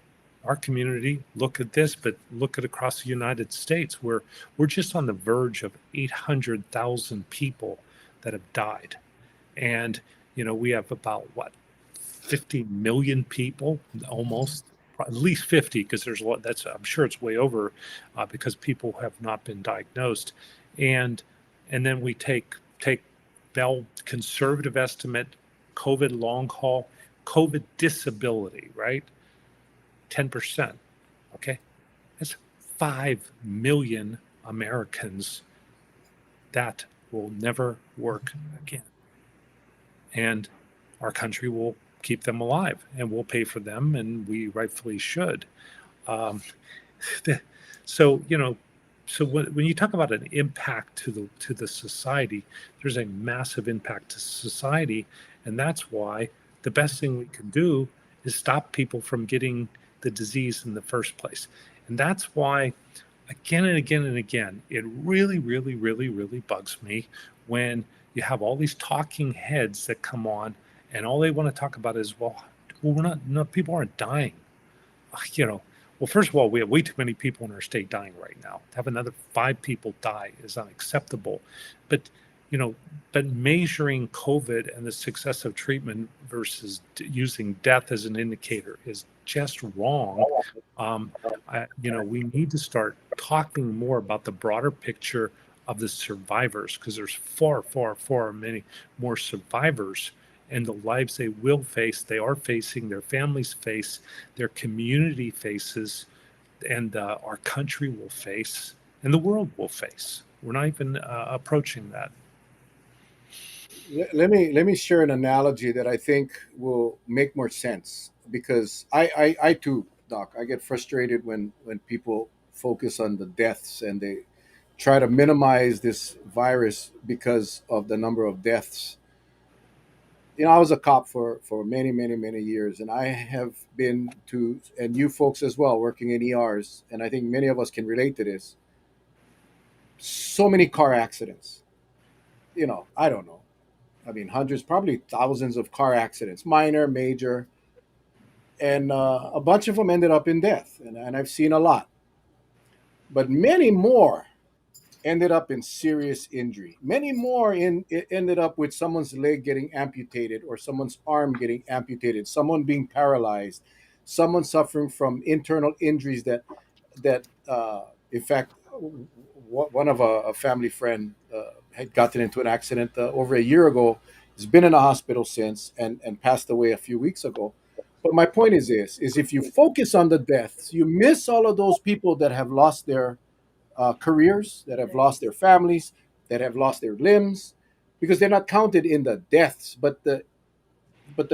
our community, look at this, but look at across the United States, where we're just on the verge of 800,000 people that have died. And we have about 50 million people, almost, at least 50, because there's a lot that's, I'm sure it's way over, because people have not been diagnosed. And then we take Bell conservative estimate, COVID long haul, COVID disability, right? 10%. Okay. That's 5 million Americans that will never work again. And our country will keep them alive, and we'll pay for them, and we rightfully should. Um, so when you talk about an impact to the society, there's a massive impact to society, and that's why the best thing we can do is stop people from getting the disease in the first place. And that's why, again and again and again, it really, really, really, really bugs me when you have all these talking heads that come on, and all they want to talk about is, well, we're not, no, people aren't dying. Well, first of all, we have way too many people in our state dying right now. To have another 5 people die is unacceptable. But, but measuring COVID and the success of treatment versus using death as an indicator is just wrong. We need to start talking more about the broader picture of the survivors, because there's far, far, far many more survivors, and the lives they will face, they are facing, their families face, their community faces, and our country will face. and the world will face. We're not even approaching that. Let me share an analogy that I think will make more sense, because I too, Doc, I get frustrated when people focus on the deaths and they try to minimize this virus because of the number of deaths. I was a cop for many years, and I have been to, and you folks as well, working in ERs, and I think many of us can relate to this. So many car accidents. I don't know. I mean, hundreds, probably thousands of car accidents, minor, major, and a bunch of them ended up in death. And I've seen a lot, but many more ended up in serious injury. Many more it ended up with someone's leg getting amputated or someone's arm getting amputated, someone being paralyzed, someone suffering from internal injuries that in fact, one of a family friend had gotten into an accident over a year ago. He's been in a hospital since and passed away a few weeks ago. But my point is this: is if you focus on the deaths, you miss all of those people that have lost their careers, that have lost their families, that have lost their limbs, because they're not counted in the deaths. But the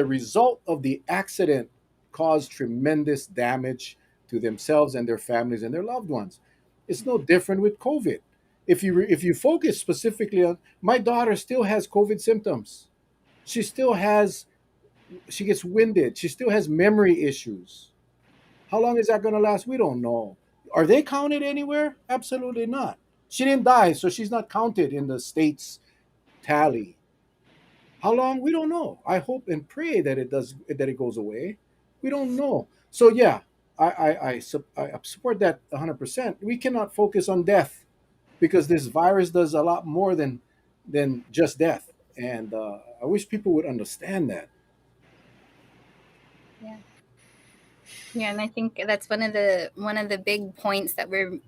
result of the accident caused tremendous damage to themselves and their families and their loved ones. It's no different with COVID. If you focus specifically on, my daughter still has COVID symptoms. She still has she gets winded. She still has memory issues. How long is that going to last? We don't know. Are they counted anywhere? Absolutely not. She didn't die, so she's not counted in the state's tally. How long? We don't know. I hope and pray that it goes away. We don't know. So yeah, I support that 100%. We cannot focus on death because this virus does a lot more than just death, and I wish people would understand that. Yeah. Yeah, and I think that's one of the big points that we're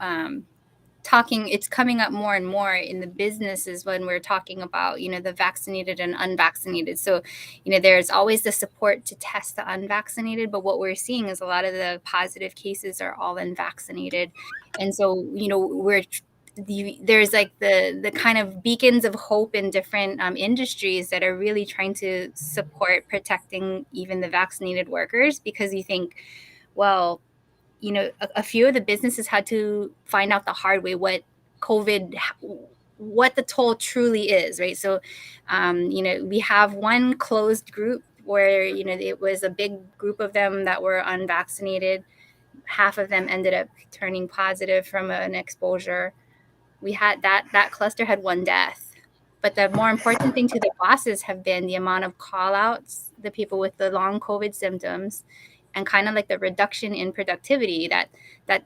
talking. It's coming up more and more in the businesses when we're talking about the vaccinated and unvaccinated. So there's always the support to test the unvaccinated, but what we're seeing is a lot of the positive cases are all unvaccinated, and so there's like the kind of beacons of hope in different industries that are really trying to support protecting even the vaccinated workers, because you think, well, a few of the businesses had to find out the hard way COVID, what the toll truly is, right? So, we have one closed group where, it was a big group of them that were unvaccinated. Half of them ended up turning positive from an exposure. We had that cluster had one death. But the more important thing to the bosses have been the amount of call outs, the people with the long COVID symptoms, and kind of like the reduction in productivity that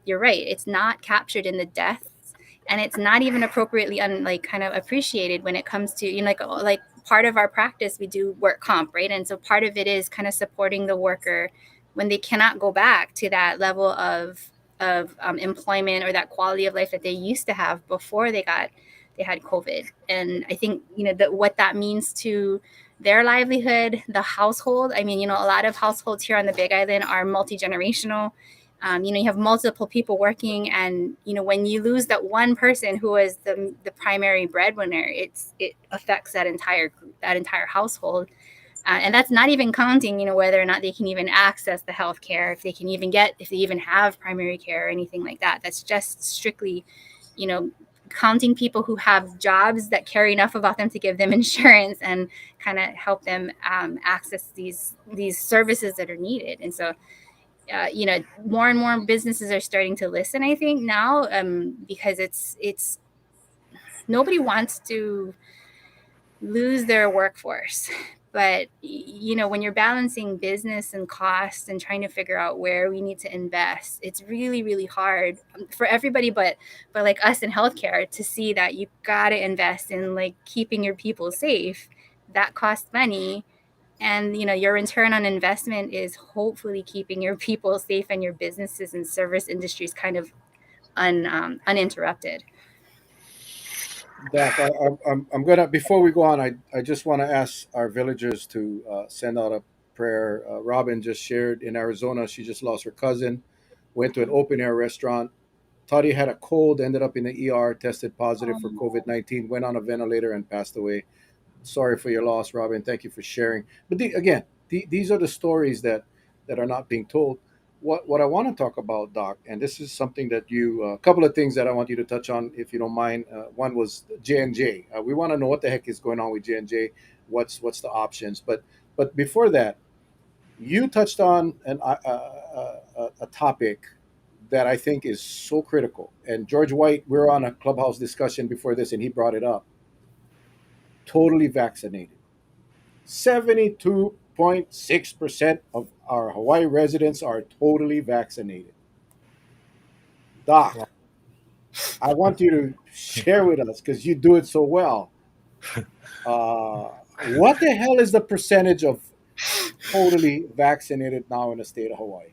you're right, it's not captured in the deaths, and it's not even appropriately like kind of appreciated when it comes to like part of our practice we do work comp, right? And so part of it is kind of supporting the worker when they cannot go back to that level of employment or that quality of life that they used to have before they had COVID. And I think that what that means to their livelihood, the household. I mean, a lot of households here on the Big Island are multi-generational. You have multiple people working, and when you lose that one person who is the primary breadwinner, it affects that entire household. And that's not even counting, whether or not they can even access the health care, if they even have primary care or anything like that. That's just strictly, you know, counting people who have jobs that care enough about them to give them insurance and kind of help them access these services that are needed. And so, more and more businesses are starting to listen, I think now, because it's nobody wants to lose their workforce. But when you're balancing business and cost and trying to figure out where we need to invest, it's really really hard for everybody, but like us in healthcare, to see that you got to invest in like keeping your people safe. That costs money, and your return on investment is hopefully keeping your people safe and your businesses and service industries kind of uninterrupted. Doc, I'm gonna, before we go on, I just want to ask our villagers to send out a prayer. Robin just shared in Arizona, she just lost her cousin, went to an open air restaurant. Thought he had a cold, ended up in the ER, tested positive for Um, COVID-19, went on a ventilator, and passed away. Sorry for your loss, Robin. Thank you for sharing. But again, these are the stories that are not being told. What I want to talk about, Doc, and this is something that you a couple of things that I want you to touch on, if you don't mind. One was J&J. We want to know what the heck is going on with J&J. What's the options? But before that, you touched on a topic that I think is so critical. And George White, we were on a clubhouse discussion before this, and he brought it up. Totally vaccinated. 72.6% of our Hawaii residents are totally vaccinated. Doc, Well, I want you to share with us because you do it so well. What the hell is the percentage of totally vaccinated now in the state of Hawaii?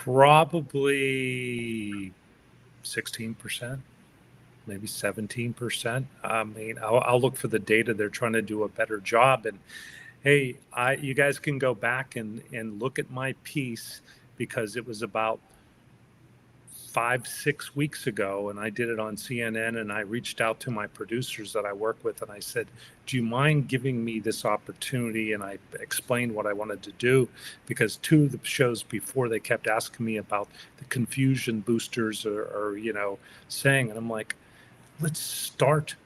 probably 16%, maybe 17%. I mean, I'll look for the data. They're trying to do a better job. And hey, you guys can go back and look at my piece because it was about 5, 6 weeks ago, and I did it on CNN. And I reached out to my producers that I work with, and I said, "Do you mind giving me this opportunity?" And I explained what I wanted to do because 2 of the shows before they kept asking me about the confusion boosters are saying, and I'm like, let's start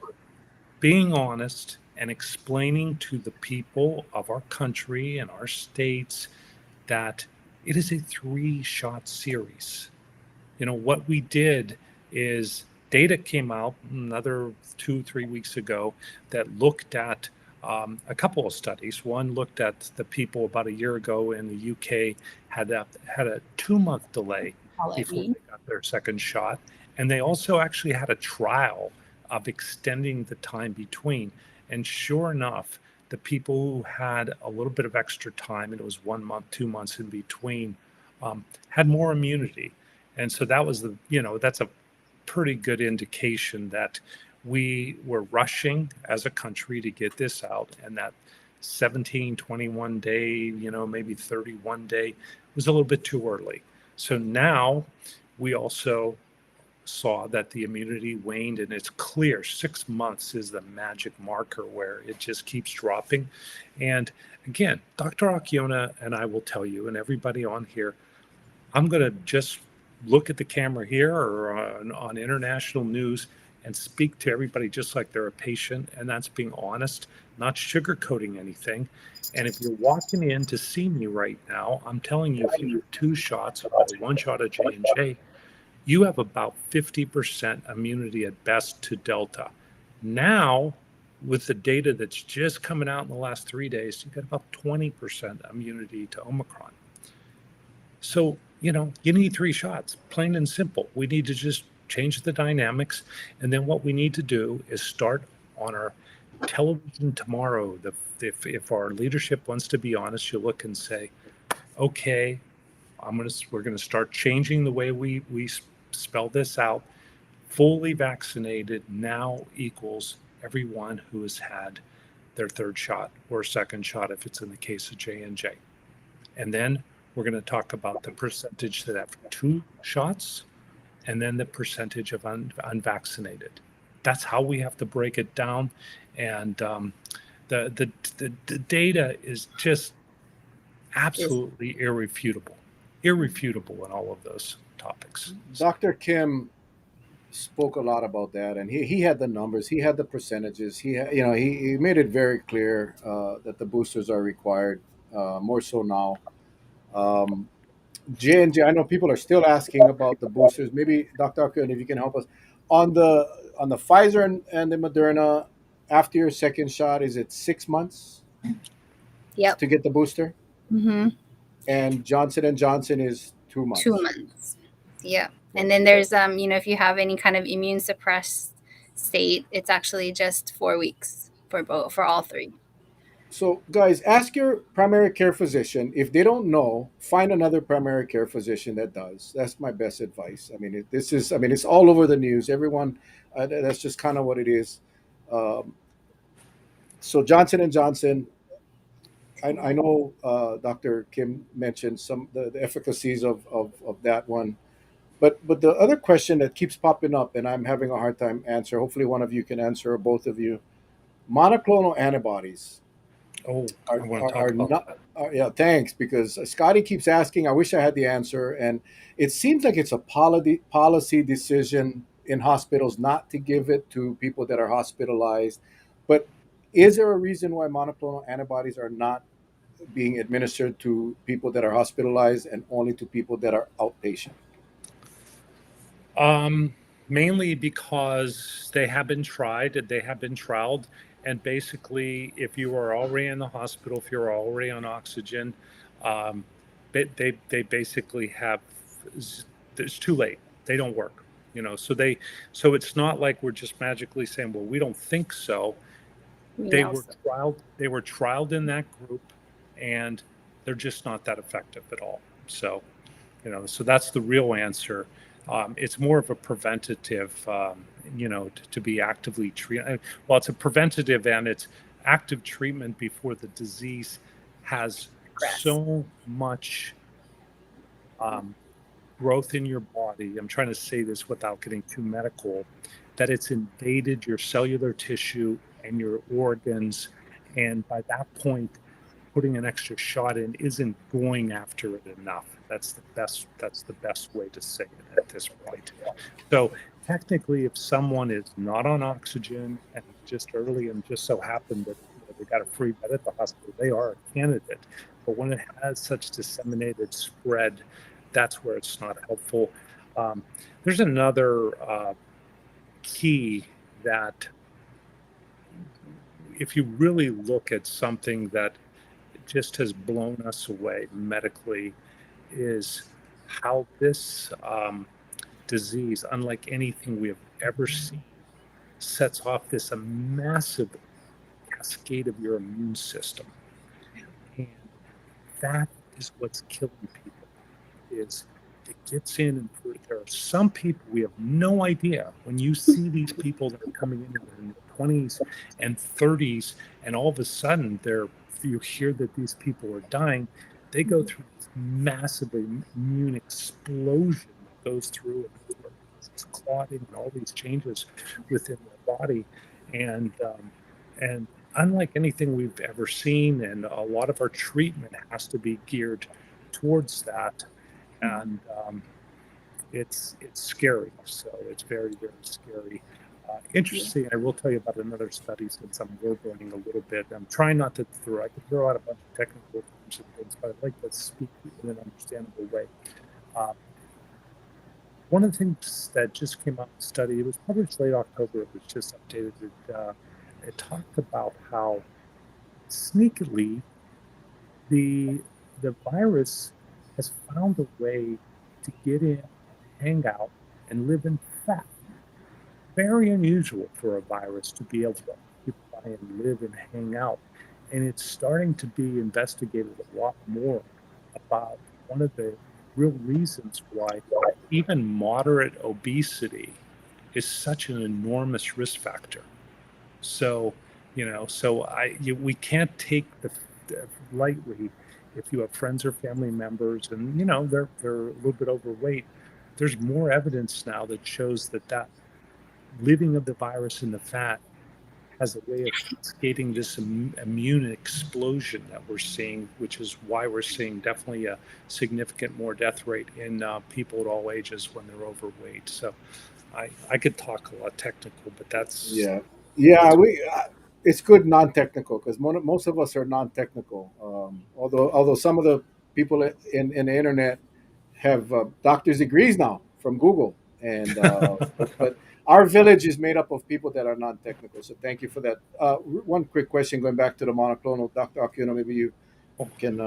being honest and explaining to the people of our country and our states that it is a 3-shot series. What we did is data came out another 2, 3 weeks ago that looked at a couple of studies. One looked at the people about a year ago in the UK had a 2-month delay I'll let before me. they got their second shot, and they also actually had a trial of extending the time between. And sure enough, the people who had a little bit of extra time, and it was 1 month, 2 months in between, had more immunity. And so that was that's a pretty good indication that we were rushing as a country to get this out, and that 17, 21 day, maybe 31 day was a little bit too early. So now we also saw that the immunity waned, and it's clear 6 months is the magic marker where it just keeps dropping. And again, Dr. Akiona and I will tell you, and everybody on here, I'm going to just look at the camera here or on international news and speak to everybody just like they're a patient. And that's being honest, not sugarcoating anything. And if you're walking in to see me right now, I'm telling you, if you have 2 shots or 1 shot of J&J, you have about 50% immunity at best to Delta. Now, with the data that's just coming out in the last 3 days, you've got about 20% immunity to Omicron. So, you need 3 shots, plain and simple. We need to just change the dynamics. And then what we need to do is start on our television tomorrow. If our leadership wants to be honest, you look and say, okay, we're going to start changing the way we spell this out. Fully vaccinated now equals everyone who has had their 3rd shot or 2nd shot if it's in the case of J&J. And then we're going to talk about the percentage that have 2 shots and then the percentage of unvaccinated. That's how we have to break it down. And the data is just absolutely irrefutable in all of those topics. Dr. Kim spoke a lot about that, and he had the numbers, he had the percentages, he made it very clear that the boosters are required, more so now. Um, J&J, I know people are still asking about the boosters. Maybe Dr. Akun, if you can help us on the Pfizer and the Moderna. After your second shot, is it 6 months Yep. to get the booster? Mm-hmm. And Johnson & Johnson is 2 months. 2 months. Yeah. And then there's if you have any kind of immune suppressed state, it's actually just 4 weeks for all 3. So, guys, ask your primary care physician. If they don't know, find another primary care physician that does. That's my best advice. I mean, it's all over the news. Everyone, that's just kind of what it is. Um, so, Johnson & Johnson, I know Dr. Kim mentioned the efficacies of that one. But the other question that keeps popping up, and I'm having a hard time answer. Hopefully, one of you can answer, or both of you. Monoclonal antibodies Oh, I are want to are, talk are about not. that. Yeah, thanks. Because Scotty keeps asking. I wish I had the answer, and it seems like it's a policy decision in hospitals not to give it to people that are hospitalized. But is there a reason why monoclonal antibodies are not being administered to people that are hospitalized and only to people that are outpatient? Um, Mainly because they have been tried, they have been trialed, and basically, if you are already in the hospital, if you're already on oxygen, um, they basically have it's too late. They don't work, so it's not like we're just magically saying, well, we don't think so. We They know. were trialed. They were trialed in that group, and they're just not that effective at all. So that's the real answer. It's more of a preventative, to be actively treated. Well, it's a preventative and it's active treatment before the disease has Grass. so much um, growth in your body. I'm trying to say this without getting too medical, that it's invaded your cellular tissue and your organs. And by that point, putting an extra shot in isn't going after it enough. That's the best way to say it at this point. So technically, if someone is not on oxygen and it's just early and just so happened that they got a free bed at the hospital, they are a candidate. But when it has such disseminated spread, that's where it's not helpful. Um, there's another key that if you really look at something that just has blown us away medically, is how this disease, unlike anything we have ever seen, sets off this massive cascade of your immune system. And that is what's killing people, is it gets in, and there are some people we have no idea. When you see these people that are coming in their 20s and 30s, and all of a sudden you hear that these people are dying, they go through this massive immune explosion that goes through, and that's where it causes clotting and all these changes within their body. And um, and unlike anything we've ever seen, and a lot of our treatment has to be geared towards that. And it's scary. So it's very, very scary. Yeah. Interesting. I will tell you about another study, since I'm warbling a little bit. I'm trying not to throw. I could throw out a bunch of technical terms and things, but I'd like to speak in an understandable way. Um, One of the things that just came out in the study, it was published late October. It was just updated. It talked about how sneakily the the virus has found a way to get in, hang out, and live in fat. Very unusual for a virus to be able to occupy and live and hang out. And it's starting to be investigated a lot more about one of the real reasons why even moderate obesity is such an enormous risk factor. So, we can't take the lightly if you have friends or family members and they're a little bit overweight. There's more evidence now that shows that living of the virus in the fat has a way of cascading this immune explosion that we're seeing, which is why we're seeing definitely a significant more death rate in people at all ages when they're overweight. So I could talk a lot technical, but that's Yeah, yeah. what's We it's good non-technical because most of us are non-technical. Although some of the people in the internet have doctor's degrees now from Google, and but our village is made up of people that are non-technical. So thank you for that. One quick question going back to the monoclonal, Dr. Akiona, maybe you can.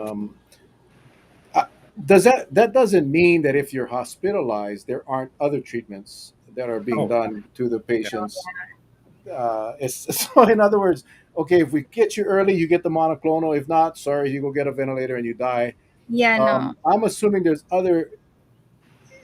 Uh, does that doesn't mean that if you're hospitalized, there aren't other treatments that are being oh done to the yeah. patients? So in other words, okay, if we get you early, you get the monoclonal. If not, sorry, you go get a ventilator and you die. Yeah, no. I'm assuming there's other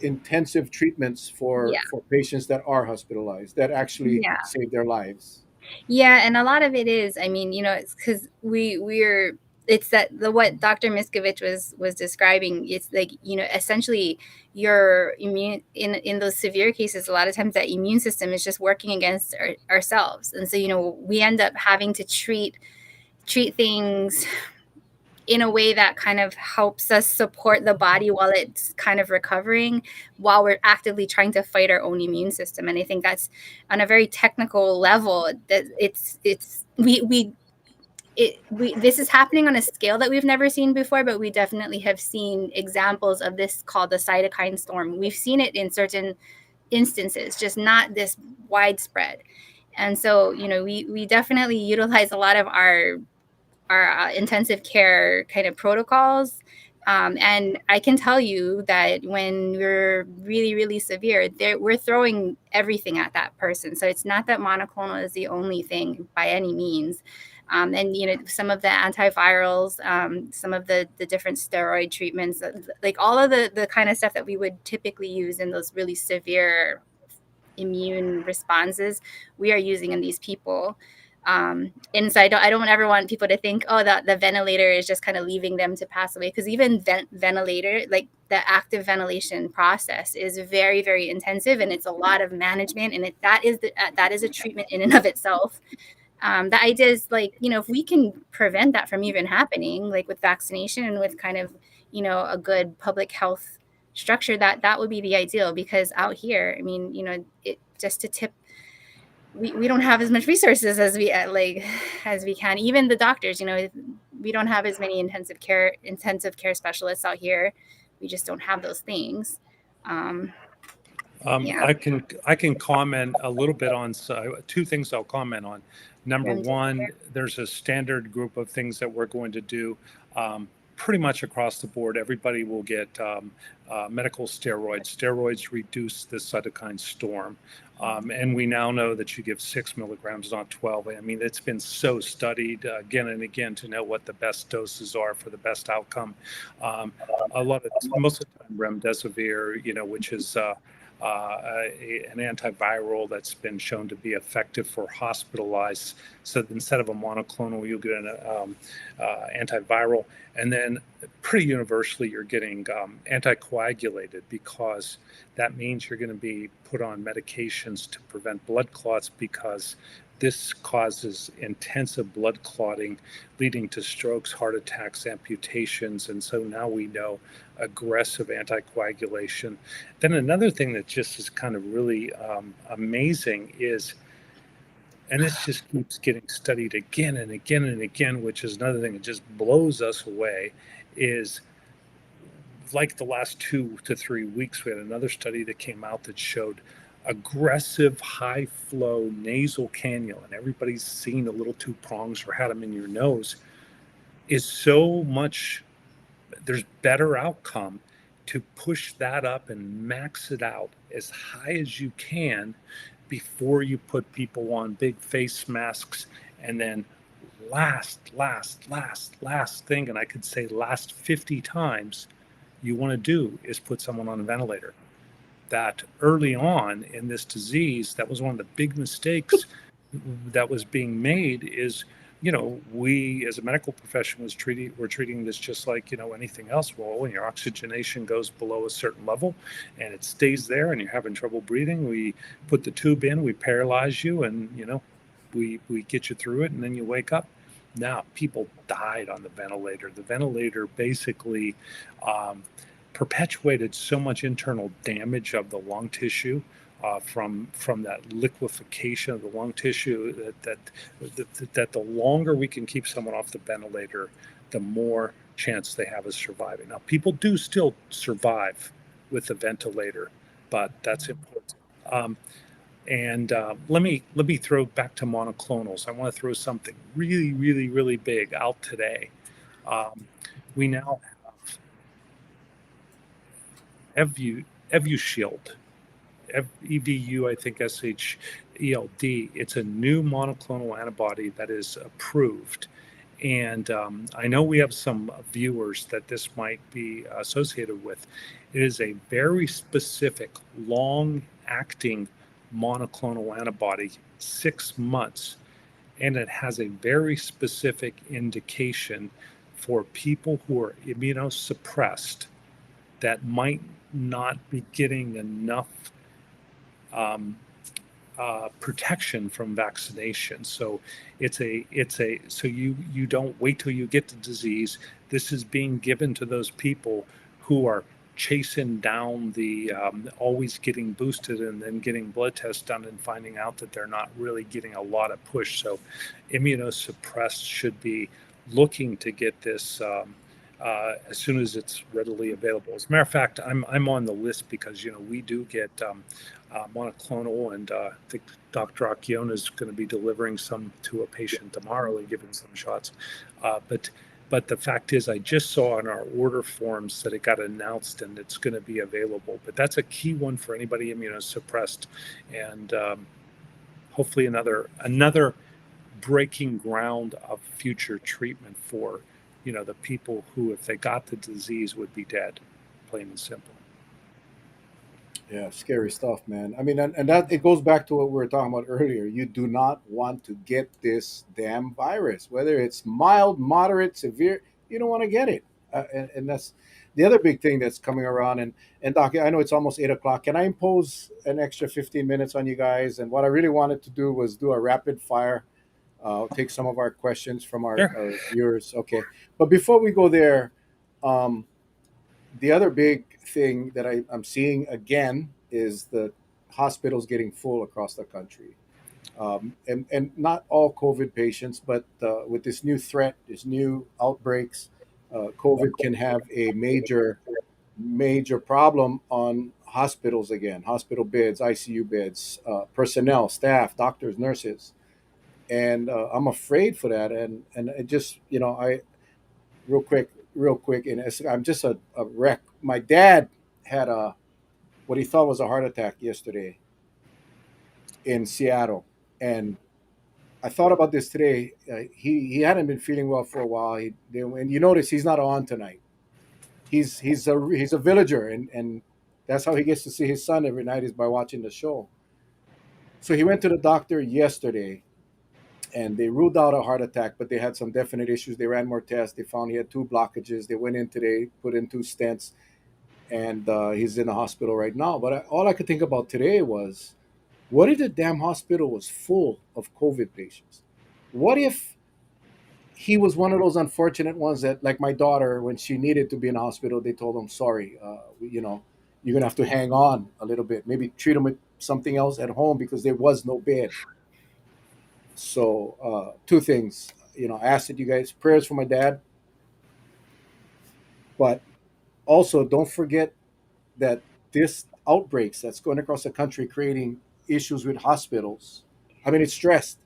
intensive treatments Yeah. for patients that are hospitalized that actually Yeah. save their lives. Yeah, and a lot of it is, I mean, it's because we're it's that what Dr. Miscovich was describing. It's like, essentially your immune in those severe cases, a lot of times that immune system is just working against ourselves, and so we end up having to treat things in a way that kind of helps us support the body while it's kind of recovering, while we're actively trying to fight our own immune system. And I think that's on a very technical level that this is happening on a scale that we've never seen before, but we definitely have seen examples of this called the cytokine storm. We've seen it in certain instances, just not this widespread. And so, we definitely utilize a lot of our intensive care kind of protocols. And I can tell you that when we're really, really severe, we're throwing everything at that person. So it's not that monoclonal is the only thing by any means. And some of the antivirals, some of the different steroid treatments, like all of the kind of stuff that we would typically use in those really severe immune responses, we are using in these people. And so I don't ever want people to think, oh, that the ventilator is just kind of leaving them to pass away, because even ventilator, like the active ventilation process, is very, very intensive, and it's a lot of management, and that is a treatment in and of itself. The idea is, like, if we can prevent that from even happening, like with vaccination and with kind of a good public health structure, that would be the ideal. Because out here, I mean, just to tip, we don't have as much resources as we can. Even the doctors, we don't have as many intensive care specialists out here. We just don't have those things. Yeah. I can comment a little bit on two things I'll comment on. Number one, there's a standard group of things that we're going to do pretty much across the board. Everybody will get medical steroids. Steroids reduce the cytokine storm. And we now know that you give 6 milligrams, not 12. I mean, it's been so studied again and again to know what the best doses are for the best outcome. Most of the time, remdesivir, which is an antiviral that's been shown to be effective for hospitalized. So instead of a monoclonal, you'll get an antiviral. And then pretty universally, you're getting anticoagulated, because that means you're going to be put on medications to prevent blood clots, because this causes intensive blood clotting, leading to strokes, heart attacks, amputations. And so now we know aggressive anticoagulation. Then another thing that just is kind of really amazing is, and this just keeps getting studied again and again and again, which is another thing that just blows us away, is like the last 2 to 3 weeks, we had another study that came out that showed aggressive high flow nasal cannula, and everybody's seen the little 2 prongs or had them in your nose, is so much, there's better outcome to push that up and max it out as high as you can before you put people on big face masks. And then last thing, and I could say last 50 times you want to do, is put someone on a ventilator. That early on in this disease, that was one of the big mistakes that was being made, is, we as a medical profession we're treating this just like, anything else. Well, when your oxygenation goes below a certain level and it stays there and you're having trouble breathing, we put the tube in, we paralyze you, and, we get you through it, and then you wake up. Now, people died on the ventilator. The ventilator basically perpetuated so much internal damage of the lung tissue from that liquefaction of the lung tissue that the longer we can keep someone off the ventilator, the more chance they have of surviving. Now, people do still survive with the ventilator, but that's important. And let me throw back to monoclonals. I want to throw something really, really, really big out today. We now have EvuShield, EVU, I think SHELD. It's a new monoclonal antibody that is approved. And I know we have some viewers that this might be associated with. It is a very specific, long-acting monoclonal antibody, 6 months, and it has a very specific indication for people who are immunosuppressed that might not be getting enough um, protection from vaccination. So so you don't wait till you get the disease. This is being given to those people who are chasing down the always getting boosted and then getting blood tests done and finding out that they're not really getting a lot of push. So immunosuppressed should be looking to get this as soon as it's readily available. As a matter of fact, I'm on the list because we do get monoclonal, and I think Dr. Akiona is going to be delivering some to a patient tomorrow and giving some shots. But the fact is, I just saw in our order forms that it got announced and it's going to be available. But that's a key one for anybody immunosuppressed, and hopefully another breaking ground of future treatment for the people who, if they got the disease, would be dead, plain and simple. Yeah, scary stuff, man. I mean, and that it goes back to what we were talking about earlier. You do not want to get this damn virus, whether it's mild, moderate, severe. You don't want to get it, and that's the other big thing that's coming around. And Doc, I know it's almost 8 o'clock. Can I impose an extra 15 minutes on you guys? And what I really wanted to do was do a rapid fire. Take some of our questions from Sure. our viewers. Okay, but before we go there, um, the other big thing that I'm seeing again is the hospitals getting full across the country. And not all COVID patients, but with this new threat, this new outbreaks, COVID can have a major problem on hospitals again, hospital beds, ICU beds, personnel, staff, doctors, nurses. And I'm afraid for that. And it just, I real quick, and I'm just a wreck. My dad had a what he thought was a heart attack yesterday in Seattle, and I thought about this today. He hadn't been feeling well for a while. And you notice he's not on tonight. He's a villager, and that's how he gets to see his son every night is by watching the show. So he went to the doctor yesterday, and they ruled out a heart attack, but they had some definite issues. They ran more tests. They found he had two blockages. They went in today, put in two stents, and he's in the hospital right now. But all I could think about today was, what if the damn hospital was full of COVID patients? What if he was one of those unfortunate ones that, like my daughter, when she needed to be in the hospital, they told him, sorry, you're going to have to hang on a little bit, maybe treat him with something else at home because there was no bed. So, two things, I asked that you guys prayers for my dad, but also don't forget that this outbreaks that's going across the country creating issues with hospitals. I mean, it's stressed.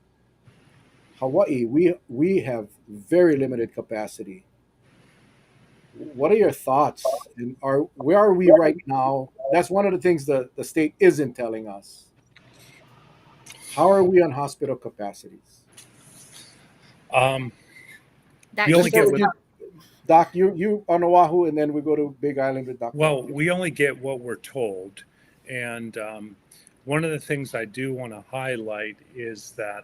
Hawaii, we have very limited capacity. What are your thoughts? And where are we right now? That's one of the things the state isn't telling us. How are we on hospital capacities? Um, That we Let's only start get with what, you, Doc. You on Oahu, and then we go to Big Island with Doctor. well, we only get what we're told, and one of the things I do want to highlight is that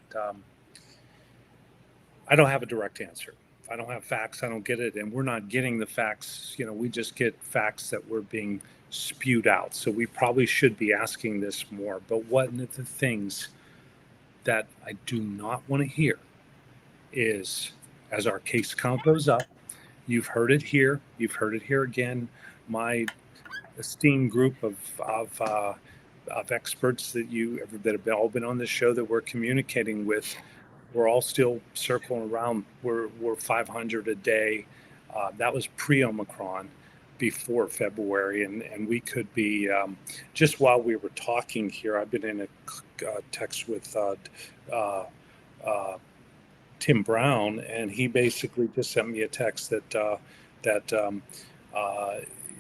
I don't have a direct answer. If I don't have facts, I don't get it, and we're not getting the facts. We just get facts that were being spewed out. So we probably should be asking this more. But one of the things that I do not want to hear is, as our case count goes up, you've heard it here, you've heard it here again. My esteemed group of experts that have all been on this show that we're communicating with, we're all still circling around. We're 500 a day. That was pre-Omicron, before February, and we could be just while we were talking here. I've been in a text with Tim Brown, and he basically just sent me a text that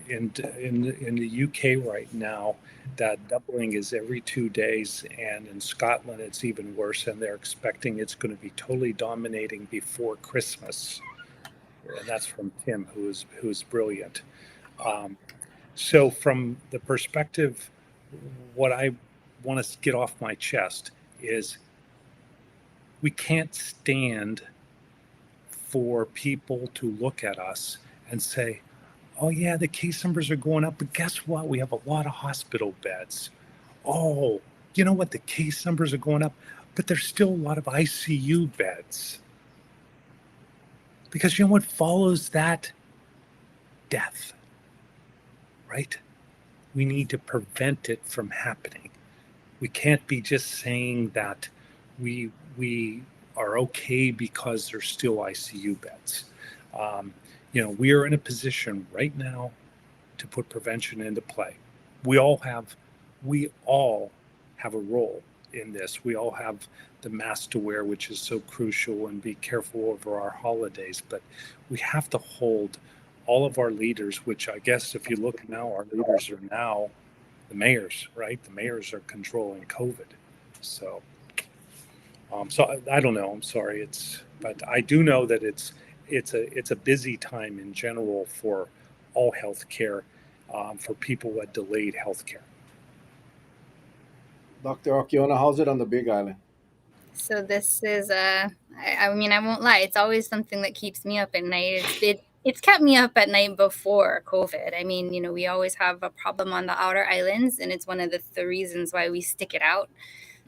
in the UK right now, that doubling is every 2 days, and in Scotland it's even worse, and they're expecting it's going to be totally dominating before Christmas. And that's from Tim, who's brilliant. So from the perspective, what I want to get off my chest is we can't stand for people to look at us and say, oh, yeah, the case numbers are going up, but guess what? We have a lot of hospital beds. Oh, you know what? The case numbers are going up, but there's still a lot of ICU beds. Because you know what follows that? Death, right? We need to prevent it from happening. We can't be just saying that we are okay because there's still ICU beds. We are in a position right now to put prevention into play. We all have we all have a role in this. We all have the mask to wear, which is so crucial, and be careful over our holidays. But we have to hold all of our leaders, which I guess if you look now, our leaders are now the mayors, right? The mayors are controlling COVID. So, I don't know. I'm sorry. But I do know that it's a busy time in general for all healthcare, for people with delayed healthcare. Dr. Akiona, how's it on the Big Island? So this is I mean, I won't lie, it's always something that keeps me up at night. It's kept me up at night before COVID. I mean, we always have a problem on the outer islands, and it's one of the reasons why we stick it out.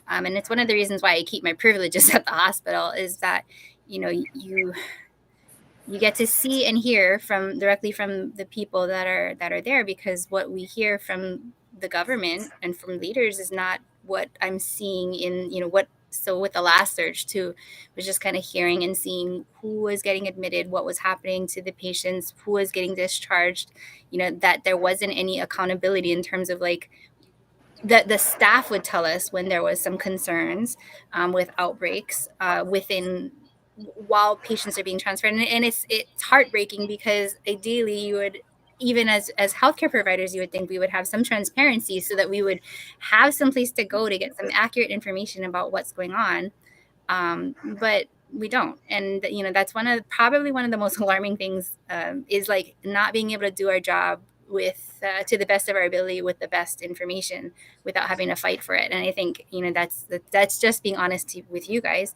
And it's one of the reasons why I keep my privileges at the hospital, is that you get to see and hear directly from the people that are there, because what we hear from the government and from leaders is not what I'm seeing in what. So with the last surge too, was just kind of hearing and seeing who was getting admitted, what was happening to the patients, who was getting discharged, that there wasn't any accountability in terms of like the staff would tell us when there was some concerns with outbreaks within while patients are being transferred, and it's heartbreaking, because ideally you would, even as healthcare providers, you would think we would have some transparency so that we would have some place to go to get some accurate information about what's going on, but we don't. And that's probably one of the most alarming things, is like not being able to do our job with to the best of our ability with the best information without having to fight for it. And I think that's just being honest with you guys,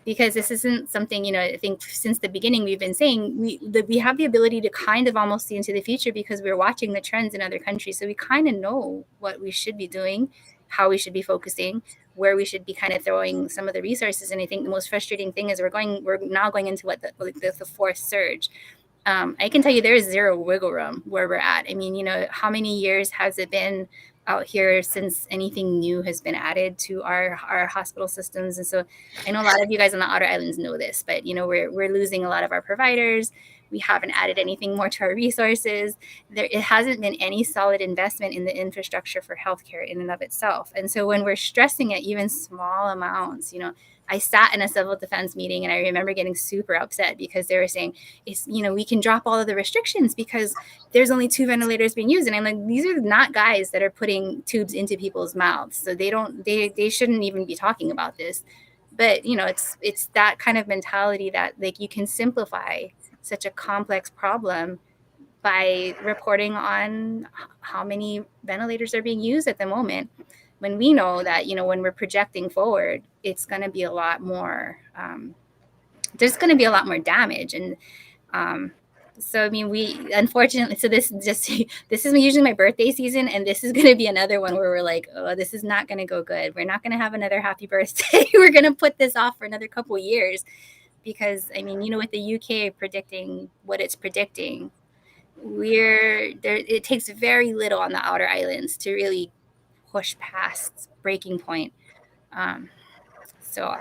because this isn't something, I think since the beginning we've been saying we have the ability to kind of almost see into the future, because we're watching the trends in other countries, so we kind of know what we should be doing, how we should be focusing, where we should be kind of throwing some of the resources. And I think the most frustrating thing is we're now going into what the fourth surge. I can tell you there is zero wiggle room where we're at. I mean, how many years has it been out here since anything new has been added to our hospital systems? And so I know a lot of you guys on the outer islands know this, but we're losing a lot of our providers. We haven't added anything more to our resources. It hasn't been any solid investment in the infrastructure for healthcare in and of itself. And so when we're stressing at even small amounts, I sat in a civil defense meeting, and I remember getting super upset because they were saying, we can drop all of the restrictions because there's only 2 ventilators being used. And I'm like, these are not guys that are putting tubes into people's mouths. So they shouldn't even be talking about this. But, it's that kind of mentality that like you can simplify such a complex problem by reporting on how many ventilators are being used at the moment, when we know that, when we're projecting forward, it's going to be a lot more, there's going to be a lot more damage. And so, I mean, we unfortunately, so this is usually my birthday season, and this is going to be another one where we're like, oh, this is not going to go good. We're not going to have another happy birthday. We're going to put this off for another couple of years, because I mean, with the UK predicting what it's predicting, it takes very little on the outer islands to really push past breaking point. So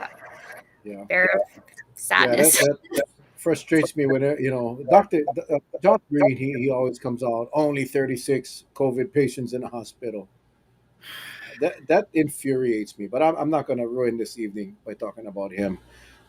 Yeah. there Yeah, sadness. that frustrates me when Doctor John Green, he always comes out only 36 COVID patients in the hospital. That infuriates me. But I'm not going to ruin this evening by talking about him.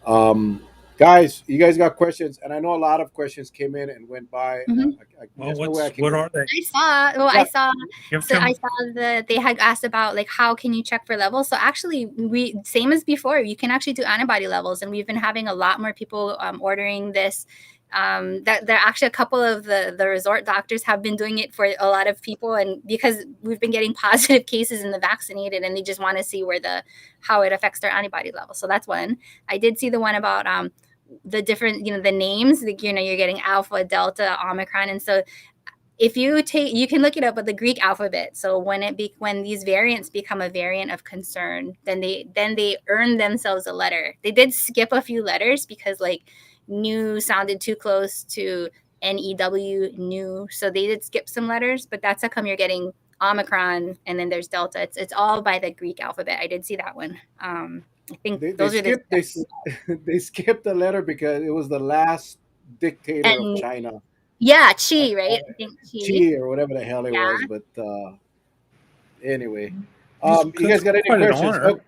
Um, Guys, you guys got questions, and I know a lot of questions came in and went by. Mhm. Well, There's no way I can. what are they? I saw. Well, Yeah. I saw that they had asked about like how can you check for levels. So actually, we same as before. You can actually do antibody levels, and we've been having a lot more people ordering this. That there are actually a couple of the resort doctors have been doing it for a lot of people, and because we've been getting positive cases in the vaccinated, and they just want to see how it affects their antibody level. So that's one. I did see the one about the different, the names, like, you're getting Alpha, Delta, Omicron. And so if you can look it up with the Greek alphabet. So when these variants become a variant of concern, then they earn themselves a letter. They did skip a few letters because like new sounded too close to NEW, new. So they did skip some letters, but that's how come you're getting Omicron and then there's Delta. It's all by the Greek alphabet. I did see that one. I think They those are the skipped they skipped the letter because it was the last dictator of and China, yeah, Chi, right? I think Chi. Chi or whatever the hell it Yeah. was. But anyway, It's you guys got any quite an questions?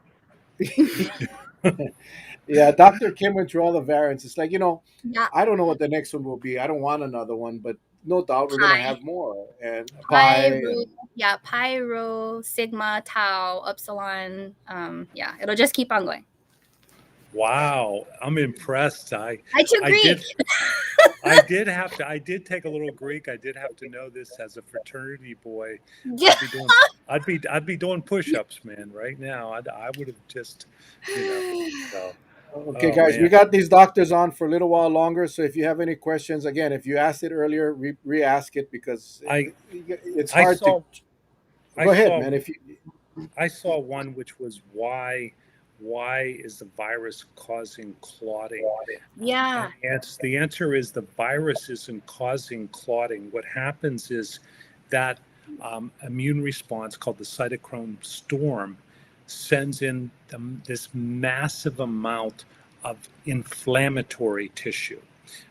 honor. Yeah, Dr. Kim went through all the variants. It's like, Yeah. I don't know what the next one will be. I don't want another one, but no doubt we're gonna Pi. have more. And pi Pi, and yeah, pi, rho, sigma, tau, epsilon. Yeah, it'll just keep on going. Wow, I'm impressed. I took I Greek. I did take a little Greek. I did have to know this as a fraternity boy. Yeah. I'd be doing push-ups, man, right now. I would have just, so. okay, Oh guys, we man. got these doctors on for a little while longer. So if you have any questions, again, if you asked it earlier, re-ask it because I it's I hard to. saw I Go ahead, saw man. If you I saw one which was why is the virus causing clotting? Yeah. And the answer is the virus isn't causing clotting. What happens is that immune response called the cytochrome storm sends in this massive amount of inflammatory tissue,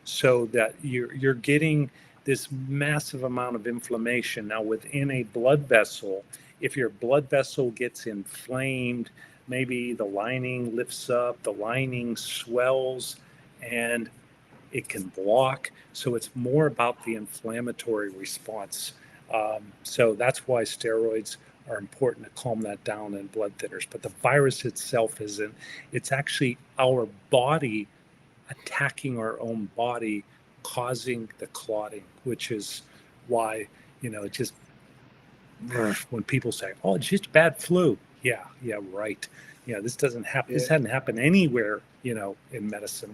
so that you're getting this massive amount of inflammation. Now, within a blood vessel, if your blood vessel gets inflamed, maybe the lining lifts up, the lining swells, and it can block. So it's more about the inflammatory response. So that's why steroids are important to calm that down in blood thinners. But the virus itself isn't. It's actually our body attacking our own body, causing the clotting, which is why, it just, when people say, "Oh, it's just bad flu," yeah, right. This doesn't happen. yeah, This hadn't happened anywhere, in medicine.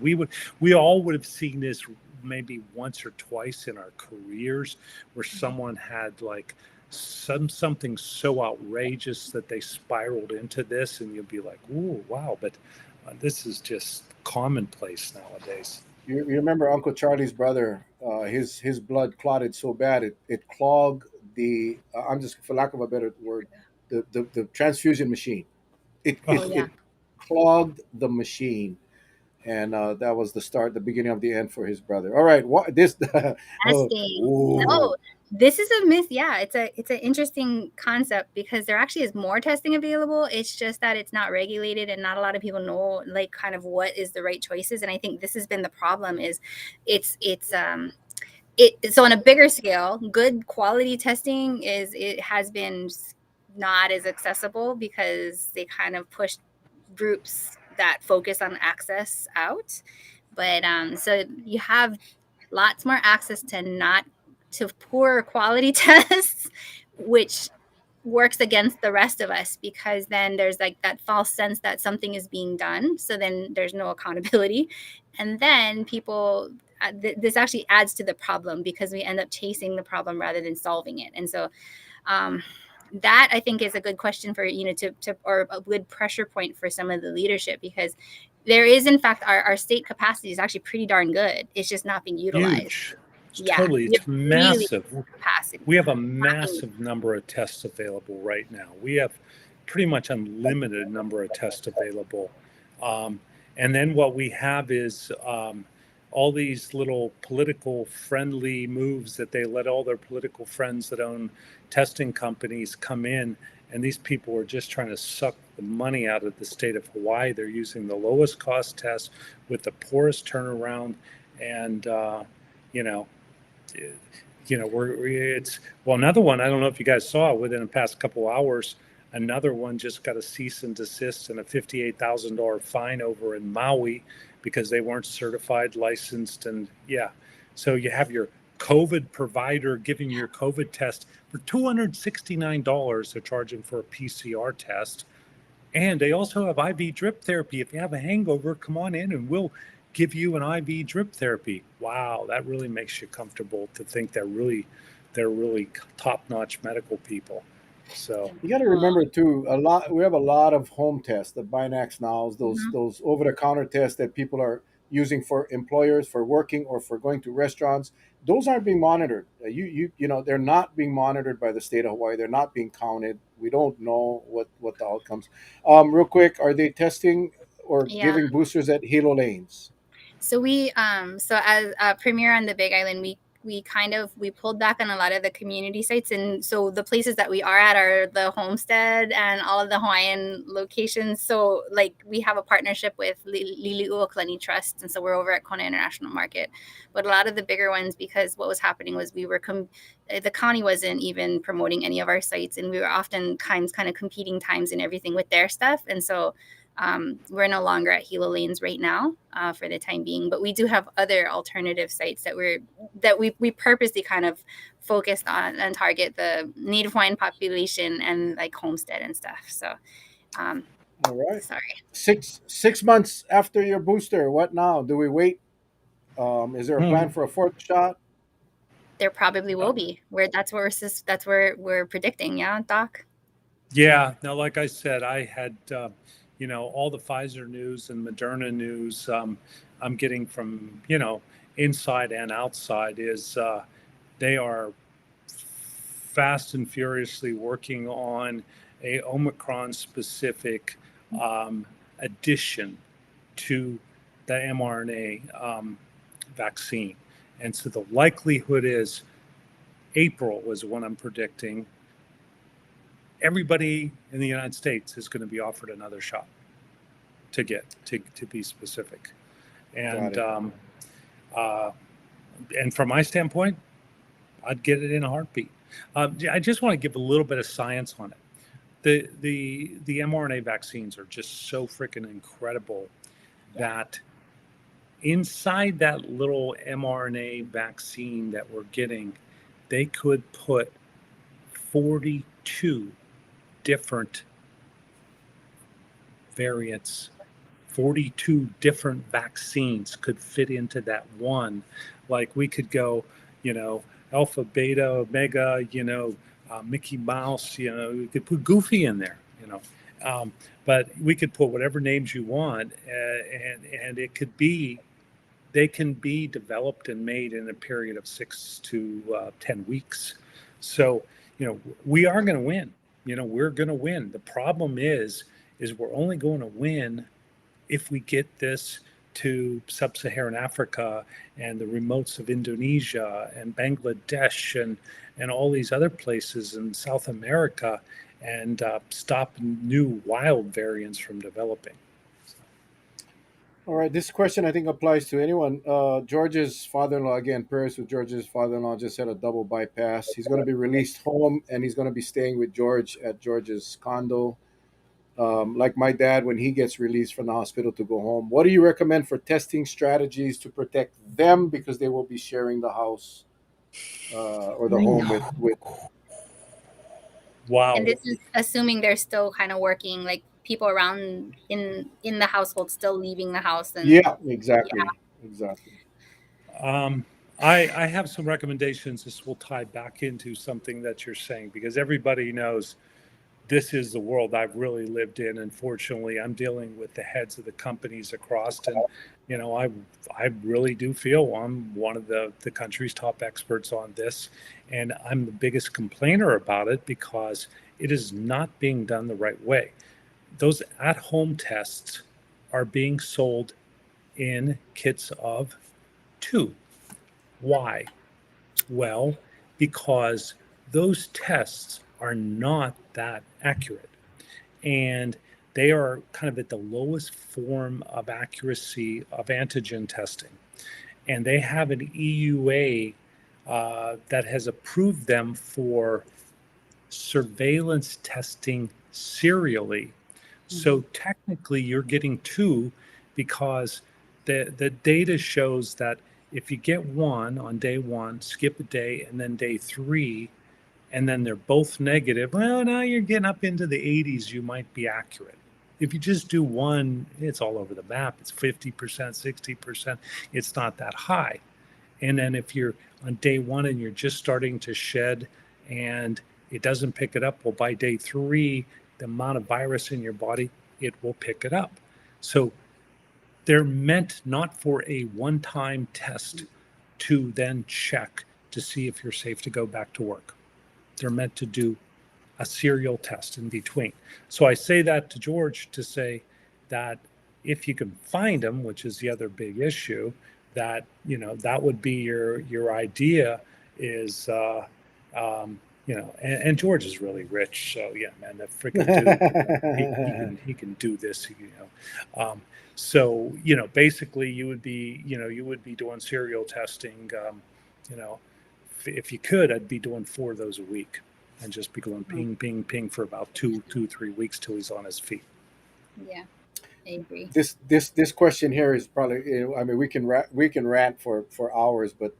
We all would have seen this maybe once or twice in our careers, where someone had like something so outrageous that they spiraled into this, and you'd be like, "Ooh, wow!" But this is just commonplace nowadays. you remember Uncle Charlie's brother? His blood clotted so bad it clogged the. I'm just for lack of a better word, the transfusion machine. It Oh, it Oh yeah. it clogged the machine, and that was the beginning of the end for his brother. All right, what this? Testing. Ooh, No, this is a myth. Yeah, it's an interesting concept because there actually is more testing available. It's just that it's not regulated and not a lot of people know like kind of what is the right choices. And I think this has been the problem is so on a bigger scale, good quality testing it has been not as accessible because they kind of pushed groups that focus on access out. But so you have lots more access to poor quality tests, which works against the rest of us because then there's like that false sense that something is being done. So then there's no accountability. And then people, this actually adds to the problem because we end up chasing the problem rather than solving it. And so that I think is a good question for, or a good pressure point for some of the leadership because there is, in fact, our state capacity is actually pretty darn good. It's just not being utilized. huge. Yeah, It's really massive. capacity. We have a massive number of tests available right now. We have pretty much unlimited number of tests available. And then what we have is all these little political friendly moves that they let all their political friends that own testing companies come in. And these people are just trying to suck the money out of the state of Hawaii. They're using the lowest cost test with the poorest turnaround. And, you know, another one. I don't know if you guys saw it within the past couple hours. Another one just got a cease and desist and a $58,000 fine over in Maui because they weren't certified, licensed, and so you have your COVID provider giving you your COVID test for $269. They're charging for a PCR test, and they also have IV drip therapy. If you have a hangover, come on in and we'll give you an IV drip therapy. Wow, that really makes you comfortable to think they're really top-notch medical people. So You got to remember too, a lot. We have a lot of home tests, the Binax nows, Mhm. those over the counter tests that people are using for employers for working or for going to restaurants. Those aren't being monitored. You know they're not being monitored by the state of Hawaii. They're not being counted. We don't know what the outcomes. Real quick, are they testing or Yeah. giving boosters at Hilo Lanes? So so as a premier on the Big Island, we pulled back on a lot of the community sites, and so the places that we are at are the homestead and all of the Hawaiian locations. So like we have a partnership with Lili'uokalani Trust, and so we're over at Kona International Market. But a lot of the bigger ones, because what was happening was the county wasn't even promoting any of our sites, and we were oftentimes kind of competing times and everything with their stuff, and so we're no longer at Hilo Lanes right now for the time being, but we do have other alternative sites that we purposely kind of focused on and target the Native Hawaiian population and like homestead and stuff. So, All right, sorry, 6 months after your booster, what now? Do we wait? Is there a plan hmm. for a fourth shot? there probably will be. That's where we're predicting. Yeah, Doc. Yeah, no, like I said, I had, all the Pfizer news and Moderna news I'm getting from, inside and outside is they are fast and furiously working on a Omicron specific addition to the mRNA vaccine. And so the likelihood is April is when I'm predicting everybody in the United States is going to be offered another shot to be specific. Got And it. uh, and from my standpoint, I'd get it in a heartbeat. I just want to give a little bit of science on it. The mRNA vaccines are just so freaking incredible that inside that little mRNA vaccine that we're getting, they could put 42 different variants, 42 different vaccines could fit into that one. Like we could go, alpha, beta, omega, Mickey Mouse, we could put Goofy in there, but we could put whatever names you want, and it could be, they can be developed and made in a period of 6 to 10 weeks. So, we are going to win. We're going to win. The problem is we're only going to win if we get this to sub-Saharan Africa and the remotes of Indonesia and Bangladesh and all these other places in South America, and stop new wild variants from developing. All right, this question I think applies to anyone. George's father-in-law, again, prayers with George's father-in-law, just had a double bypass. He's going to be released home, and he's going to be staying with George at George's condo. Like my dad, when he gets released from the hospital to go home, what do you recommend for testing strategies to protect them because they will be sharing the house or the home with? And Wow. this is assuming they're still kind of working, like people around in the household still leaving the house, and Yeah, exactly, exactly. Um, I have some recommendations. This will tie back into something that you're saying, because everybody knows this is the world I've really lived in. Unfortunately, I'm dealing with the heads of the companies across, and I really do feel I'm one of the country's top experts on this, and I'm the biggest complainer about it because it is not being done the right way. Those at-home tests are being sold in kits of two. Why? Well, because those tests are not that accurate. And they are kind of at the lowest form of accuracy of antigen testing. And they have an EUA that has approved them for surveillance testing serially. So technically, you're getting two, because the data shows that if you get one on day one, skip a day, and then day three, and then they're both negative, well, now you're getting up into the 80s, you might be accurate. If you just do one, it's all over the map. It's 50%, 60%. It's not that high. And then if you're on day one and you're just starting to shed and it doesn't pick it up, well, by day three, the amount of virus in your body, it will pick it up. So they're meant not for a one-time test to then check to see if you're safe to go back to work. They're meant to do a serial test in between. So I say that to George to say that if you can find them, which is the other big issue, that that would be your idea is and George is really rich, so yeah, man, that freaking dude, he can do this, so basically you would be doing serial testing, you know if you could, I'd be doing 4 of those a week and just be going ping, ping, ping for about 3 weeks till he's on his feet. Yeah, I agree. This question here is probably, I mean, we can rant for hours, but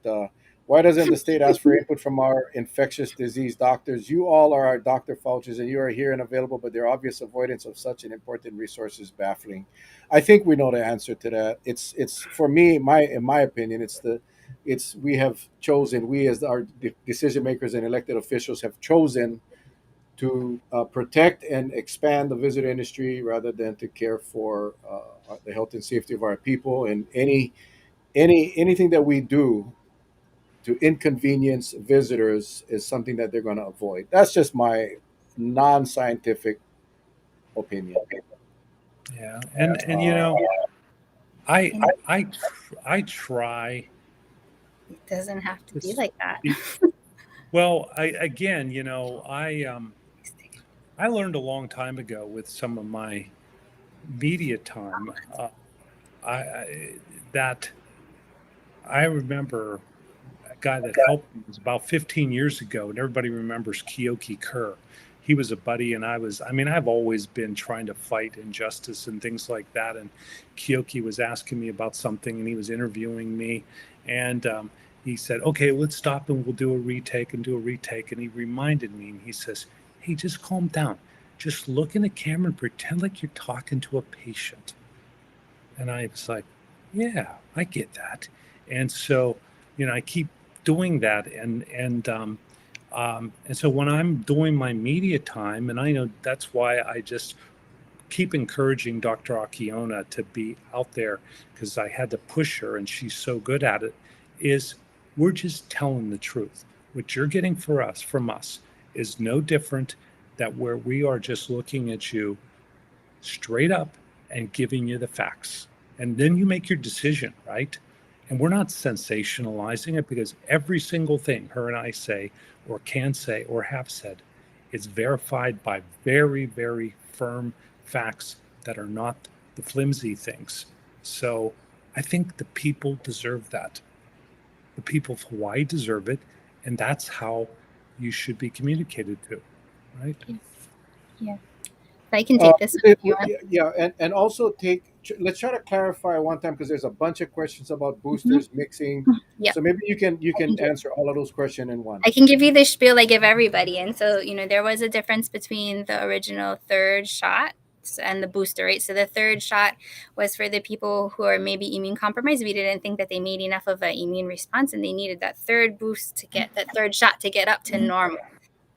why doesn't the state ask for input from our infectious disease doctors? You all are our Dr. Faucis, and you are here and available, but their obvious avoidance of such an important resource is baffling. I think we know the answer to that. It's for me, in my opinion, we have chosen, we as our decision makers and elected officials have chosen to protect and expand the visitor industry rather than to care for the health and safety of our people. And anything that we do to inconvenience visitors is something that they're going to avoid. That's just my non-scientific opinion. Yeah, and I And I I try. it doesn't have to be It's, like that. well, I learned a long time ago with some of my media time, I that I remember a guy that helped me was about 15 years ago, and everybody remembers Keoki Kerr. He was a buddy, and I've always been trying to fight injustice and things like that. And Keoki was asking me about something, and he was interviewing me, and he said, "Okay, let's stop and we'll do a retake and do a retake." And he reminded me, and he says, "Hey, just calm down. Just look in the camera and pretend like you're talking to a patient." And I was like, "Yeah, I get that." And so, I keep doing that, and so when I'm doing my media time, and I know that's why I just keep encouraging Dr. Akiona to be out there, because I had to push her, and she's so good at it. Is we're just telling the truth. What you're getting from us is no different that where we are just looking at you straight up and giving you the facts. And then you make your decision, right? And we're not sensationalizing it, because every single thing her and I say, or can say, or have said, is verified by very, very firm facts that are not the flimsy things. So I think the people deserve that. The people of Hawaii deserve it. And that's how you should be communicated to, right? Yeah. I can take this one if you want. Yeah, and also let's try to clarify one time, because there's a bunch of questions about boosters mixing. Yeah. So maybe you can answer all of those questions in one. I can give you the spiel I give everybody. And so, there was a difference between the original third shot and the booster, right? So the third shot was for the people who are maybe immune compromised. We didn't think that they made enough of an immune response, and they needed that third shot to get up to normal.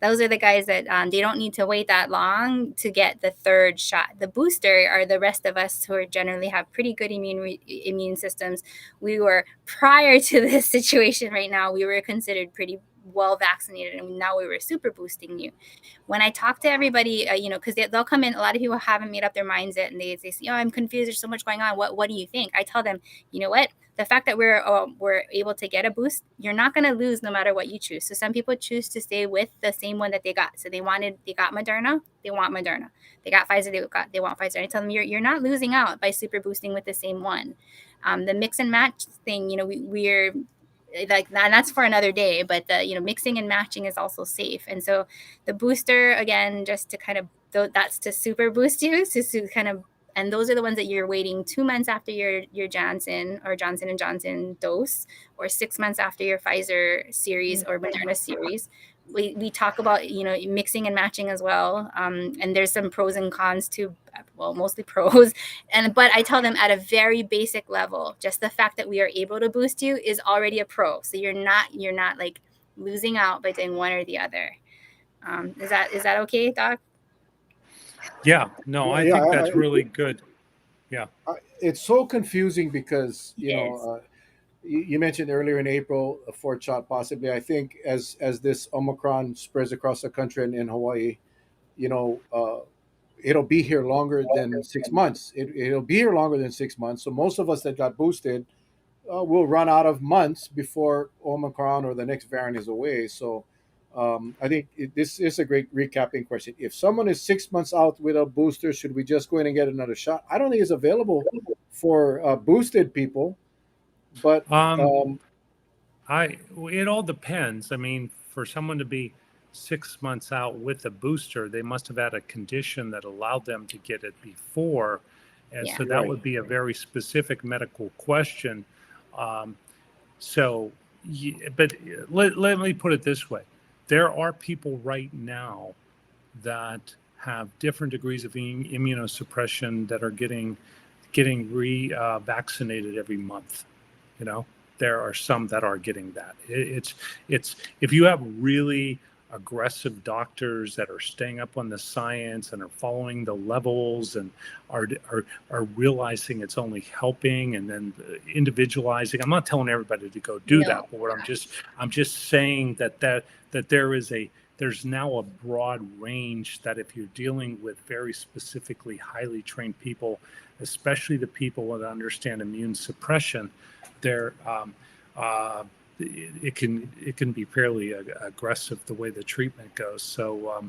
Those are the guys that they don't need to wait that long to get the third shot. The booster are the rest of us who generally have pretty good immune systems. We were, prior to this situation right now, we were considered pretty well vaccinated, and now we were super boosting you. When I talk to everybody, because they'll come in, a lot of people haven't made up their minds yet, and they say, I'm confused. There's so much going on. What do you think? I tell them, you know what? The fact that we're able to get a boost, you're not going to lose no matter what you choose. So some people choose to stay with the same one that they got. So they got Moderna, they want Moderna. They got Pfizer, they want Pfizer. I tell them, you're not losing out by super boosting with the same one. The mix and match thing, we're like that, that's for another day, but the mixing and matching is also safe. And so the booster, again, just to kind of, that's to super boost you, to kind of, and those are the ones that you're waiting 2 months after your Johnson or Johnson & Johnson dose, or 6 months after your Pfizer series or Moderna series. we talk about, mixing and matching as well. And there's some pros and cons to, well, mostly pros. But I tell them at a very basic level, just the fact that we are able to boost you is already a pro. So you're not like losing out by doing one or the other. Is that okay, Doc? Yeah, no, Yeah, I yeah. think that's really good. Yeah. It's so confusing because Yes. you mentioned earlier in April a fourth shot possibly. I think as this Omicron spreads across the country and in Hawaii, you know, it'll be here longer than 6 months. It'll be here longer than 6 months. So most of us that got boosted will run out of months before Omicron or the next variant is away. So I think this is a great recapping question. If someone is 6 months out with a booster, should we just go in and get another shot? I don't think it's available for boosted people, but Um, um, it all depends. I mean, for someone to be 6 months out with a booster, they must have had a condition that allowed them to get it before. And Yeah. so that right. would be a very specific medical question. Um, so, but let me put it this way. There are people right now that have different degrees of immunosuppression that are getting vaccinated every month. You know, there are some that are getting that. It's if you have really aggressive doctors that are staying up on the science and are following the levels and are are realizing it's only helping and then individualizing. I'm not telling everybody to go do that, No. but what I'm just saying that there's now a broad range that if you're dealing with very specifically highly trained people, especially the people that understand immune suppression, they're it can be fairly aggressive the way the treatment goes. So,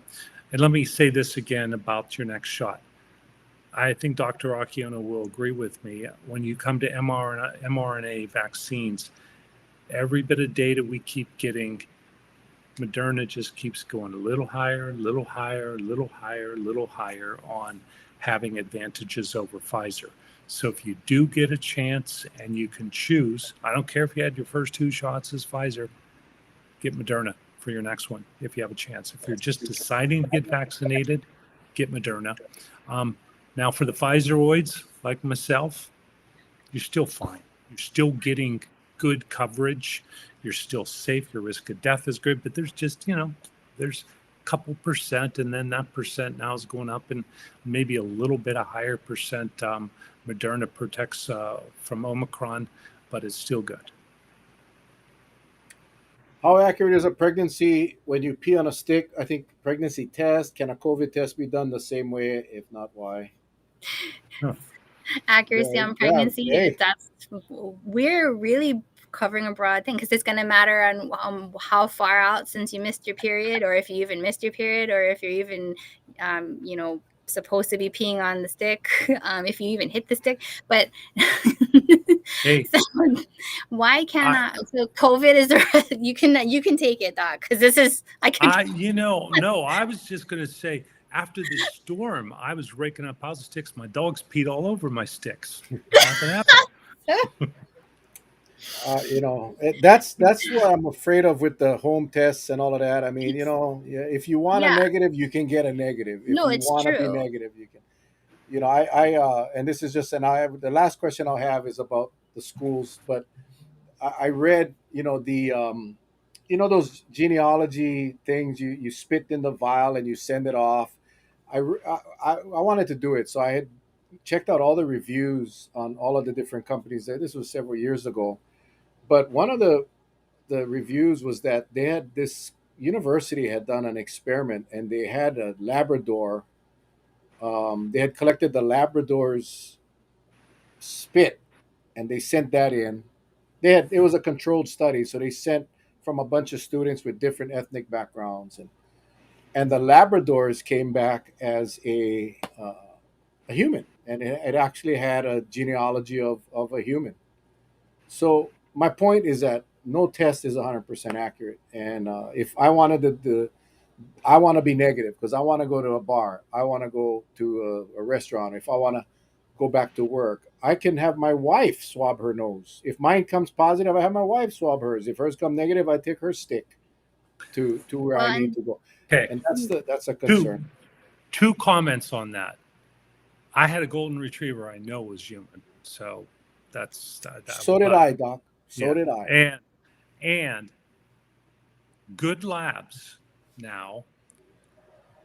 and let me say this again about your next shot. I think Dr. Akiona will agree with me. When you come to mRNA vaccines, every bit of data we keep getting, Moderna just keeps going a little higher, little higher, little higher, little higher on having advantages over Pfizer. So if you do get a chance and you can choose, I don't care if you had your first two shots as Pfizer, get Moderna for your next one if you have a chance. If you're just deciding to get vaccinated, get Moderna. Um, Now for the Pfizeroids, like myself, you're still fine. You're still getting good coverage. You're still safe. Your risk of death is good, but there's just, there's a couple percent, and then that percent now is going up, and maybe a little bit a higher percent. Moderna protects from Omicron, but it's still good. How accurate is a pregnancy when you pee on a stick? I think pregnancy test. Can a COVID test be done the same way? If not, why? Huh. Accuracy Yeah, on yeah. pregnancy, Hey, we're really covering a broad thing because it's going to matter on how far out since you missed your period, or if you even missed your period, or if you're even supposed to be peeing on the stick, if you even hit the stick. But Hey, so why I, cannot, so COVID is you can take it, Doc, because this is I can. no, I was just going to say, after this storm, I was raking up piles of sticks. My dogs peed all over my sticks. Nothing happened. that's what I'm afraid of with the home tests and all of that. I mean, It's, yeah, if you want a yeah, negative, you can get a negative. If no, you it's want to be true. negative, you can. And this is just the last question I'll have is about the schools, but I read, those genealogy things. You spit in the vial and you send it off. I wanted to do it, so I had checked out all the reviews on all of the different companies. There, this was several years ago, but one of the reviews was that they had this university had done an experiment and they had a Labrador. They had collected the Labrador's spit and they sent that in. It was a controlled study, so they sent from a bunch of students with different ethnic backgrounds, and the Labradors came back as a human, and it actually had a genealogy of a human. So my point is that no test is 100% accurate, and if I wanted I want to be negative because I want to go to a bar. I want to go to a restaurant. If I want to go back to work, I can have my wife swab her nose. If mine comes positive, I have my wife swab hers. If hers come negative, I take her stick. to where Well, I need and to go. Okay, And that's a two concern. two comments on that. I had a golden retriever I know was human, so that's that. So did But I, Doc. So yeah, did I. and good labs now